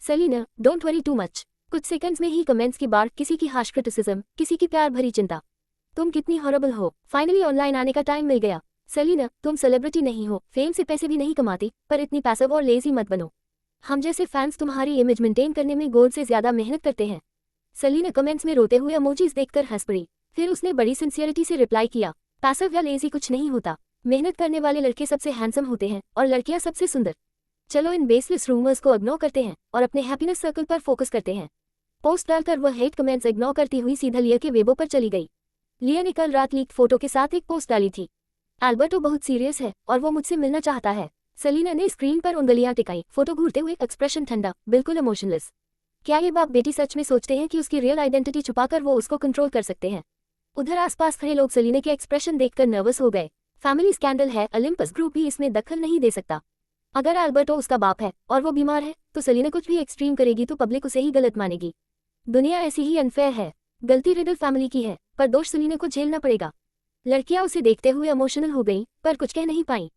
[SPEAKER 1] Selina, don't worry too much. कुछ सेकंड्स में ही कमेंट्स की बाढ़, किसी की हार्श क्रिटिसिज्म, किसी की प्यार भरी चिंता। तुम कितनी हॉरेबल हो। फाइनली ऑनलाइन आने का टाइम मिल गया। सेलिना, तुम सेलिब्रिटी नहीं हो, फेम से पैसे भी नहीं कमाती, पर इतनी पैसिव और लेजी मत बनो। हम जैसे फैंस तुम्हारी इमेज मेंटेन करने में गोल से ज्यादा मेहनत करते हैं। सेलिना कमेंट्स में रोते हुए इमोजीज देखकर हंस पड़ी। फिर उसने बड़ी सिंसियरिटी से रिप्लाई किया, पैसिव या लेजी कुछ नहीं होता। मेहनत करने वाले लड़के सबसे हैंडसम होते हैं और लड़कियां सबसे सुंदर। चलो इन बेसलेस रूमर्स को इग्नोर करते हैं और अपने हैप्पीनेस सर्कल पर फोकस करते हैं। पोस्ट डालकर वह हेट कमेंट्स इग्नोर करती हुई सीधा लिया के वेबो पर चली गई। लिया ने कल रात लीक फोटो के साथ एक पोस्ट डाली थी, एल्बर्टो बहुत सीरियस है और वो मुझसे मिलना चाहता है। सेलिना ने स्क्रीन पर उंगलियां टिकाई, फोटो घूरते हुए, एक्सप्रेशन ठंडा, बिल्कुल इमोशनलेस। क्या ये बाप बेटी सच में सोचते हैं कि उसकी रियल आइडेंटिटी छुपाकर वो उसको कंट्रोल कर सकते हैं? उधर आसपास खड़े लोग सेलिना के एक्सप्रेशन देखकर नर्वस हो गए। फैमिली स्कैंडल है, ओलंपस ग्रुप भी इसमें दखल नहीं दे सकता। अगर एल्बर्टो उसका बाप है और वो बीमार है तो सेलिना कुछ भी एक्सट्रीम करेगी तो पब्लिक उसे ही गलत मानेगी। दुनिया ऐसी ही अनफेयर है। गलती रिडल फैमिली की है पर दोष सेलिना को झेलना पड़ेगा। लड़कियां उसे देखते हुए इमोशनल हो गईं पर कुछ कह नहीं पाईं।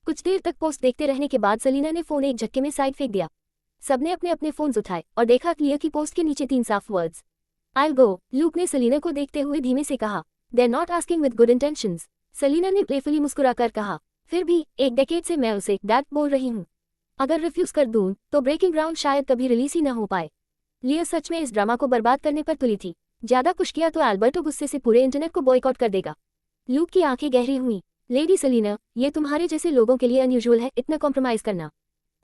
[SPEAKER 1] कुछ देर तक पोस्ट देखते रहने के बाद सेलिना ने फोन एक झटके में साइड फेंक दिया। सबने अपने अपने फोन्स उठाए और देखा क्लियर की पोस्ट के नीचे 3 साफ वर्ड्स, आई गो। लूक ने सेलिना को देखते हुए धीमे से कहा, they are not asking with good intentions. Selina ने प्लेफुली मुस्कुराकर कहा, फिर भी एक डेकेड से मैं उसे डैड बोल रही हूँ। अगर रिफ्यूज कर दूं तो ब्रेकिंग ग्राउंड शायद कभी रिलीज ही न हो पाए। लिया सच में इस ड्रामा को बर्बाद करने पर तुली थी। ज्यादा कुछ किया तो एल्बर्टो गुस्से से पूरे इंटरनेट को बॉयकॉट कर देगा। लूक की आंखें गहरी हुई। लेडी सेलिना, ये तुम्हारे जैसे लोगों के लिए अनयूजुअल है इतना कॉम्प्रोमाइज करना।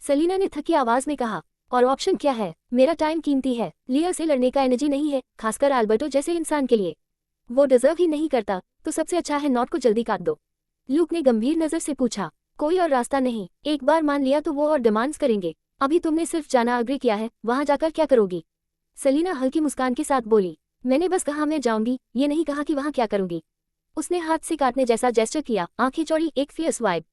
[SPEAKER 1] सेलिना ने थकी आवाज में कहा, और ऑप्शन क्या है? मेरा टाइम कीमती है। लिया से लड़ने का एनर्जी नहीं है, खासकर एल्बर्टो जैसे इंसान के लिए। वो डिजर्व ही नहीं करता तो सबसे अच्छा है नॉट को जल्दी काट दो। लूक ने गंभीर नजर से पूछा, कोई और रास्ता नहीं? एक बार मान लिया तो वो और डिमांड्स करेंगे। अभी तुमने सिर्फ जाना अग्री किया है, वहां जाकर क्या करोगी? सेलिना हल्की मुस्कान के साथ बोली, मैंने बस कहा मैं जाऊंगी, ये नहीं कहा कि वहां क्या करूंगी। उसने हाथ से काटने जैसा जेस्चर किया, आंखें चौड़ी, एक फियर्स वाइब।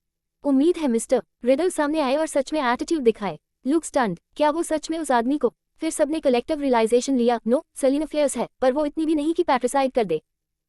[SPEAKER 1] उम्मीद है मिस्टर रिडल सामने आए और सच में एटीट्यूड दिखाए। लुक स्टन्ड, क्या वो सच में उस आदमी को? फिर सबने कलेक्टिव रियलाइजेशन लिया, नो, सेलिना फियर्स है, पर वो इतनी भी नहीं कि पैट्रिसाइड कर दे।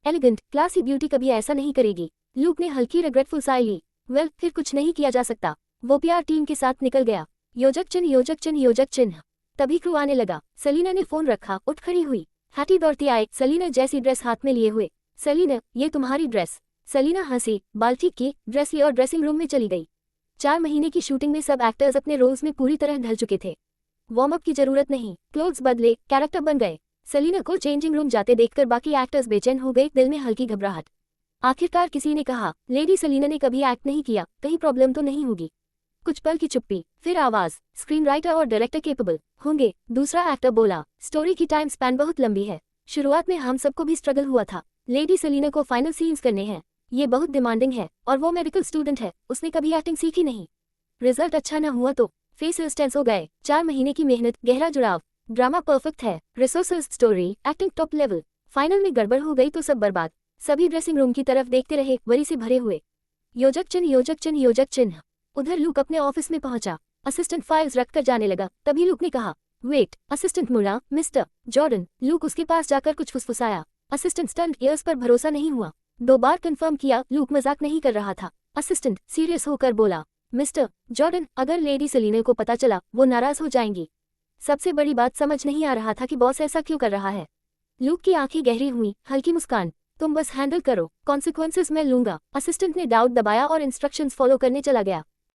[SPEAKER 1] एलिगेंट क्लासी ब्यूटी कभी ऐसा नहीं करेगी। लुक ने हल्की रिग्रेटफुल साई ली। वेल, फिर कुछ नहीं किया जा सकता। वो प्यार टीम के साथ निकल गया। योजक चिन्ह, योजक चिन्ह, योजक चिन्ह। तभी क्रू आने लगा। सेलिना ने फोन रखा, उठ खड़ी हुई। हैटी दौड़ती आए, सेलिना जैसी ड्रेस हाथ में लिए हुए। सेलिना, ये तुम्हारी ड्रेस। सेलिना हंसी, बाल ठीक की, ड्रेस ली और ड्रेसिंग रूम में चली गई। 4 महीने की शूटिंग में सब एक्टर्स अपने रोल्स में पूरी तरह ढल चुके थे। वार्म अप की जरूरत नहीं, क्लोथ्स बदले, कैरेक्टर बन गए। सेलिना को चेंजिंग रूम जाते देखकर बाकी एक्टर्स बेचैन हो गए, दिल में हल्की घबराहट। आखिरकार किसी ने कहा, लेडी सेलिना ने कभी एक्ट नहीं किया, कहीं प्रॉब्लम तो नहीं होगी। कुछ पल की चुप्पी, फिर आवाज, स्क्रीन राइटर और डायरेक्टर केपेबल होंगे। दूसरा एक्टर बोला, स्टोरी की टाइम स्पैन बहुत लंबी है। शुरुआत में हम सबको भी स्ट्रगल हुआ था। लेडी सेलिना को फाइनल सीन्स करने हैं, ये बहुत डिमांडिंग है, और वो मेडिकल स्टूडेंट है, उसने कभी एक्टिंग सीखी नहीं। रिजल्ट अच्छा न हुआ तो फेसेस टेंस हो गए। 4 महीने की मेहनत, गहरा जुड़ाव, ड्रामा परफेक्ट है, resources, story, acting top level. Final में गड़बड़ हो गई तो सब बर्बाद। सभी ड्रेसिंग रूम की तरफ देखते रहे, वरी से भरे हुए। योजक चिन्ह, योजक चिन्ह, योजक चिन्ह। उधर लुक अपने ऑफिस में पहुंचा। असिस्टेंट फाइल्स रखकर जाने लगा, तभी लुक ने कहा, वेट। असिस्टेंट मुड़ा, मिस्टर जॉर्डन। लुक उसके पास जाकर कुछ फुसफुसाया। असिस्टेंट स्टंट ईयर्स पर भरोसा नहीं हुआ। 2 बार कंफर्म किया, लुक मजाक नहीं कर रहा था। असिस्टेंट सीरियस होकर बोला, मिस्टर जॉर्डन, अगर लेडी सेलिना को पता चला, वो नाराज हो जाएंगी। सबसे बड़ी बात समझ नहीं आ रहा था कि बॉस ऐसा क्यों कर रहा है। लुक की आंखें गहरी हुई, हल्की मुस्कान, तुम बस हैंडल करो, कॉन्सिक्वेंसेस मैं लूंगा। असिस्टेंट ने डाउट दबाया और इंस्ट्रक्शंस फॉलो करने चला गया।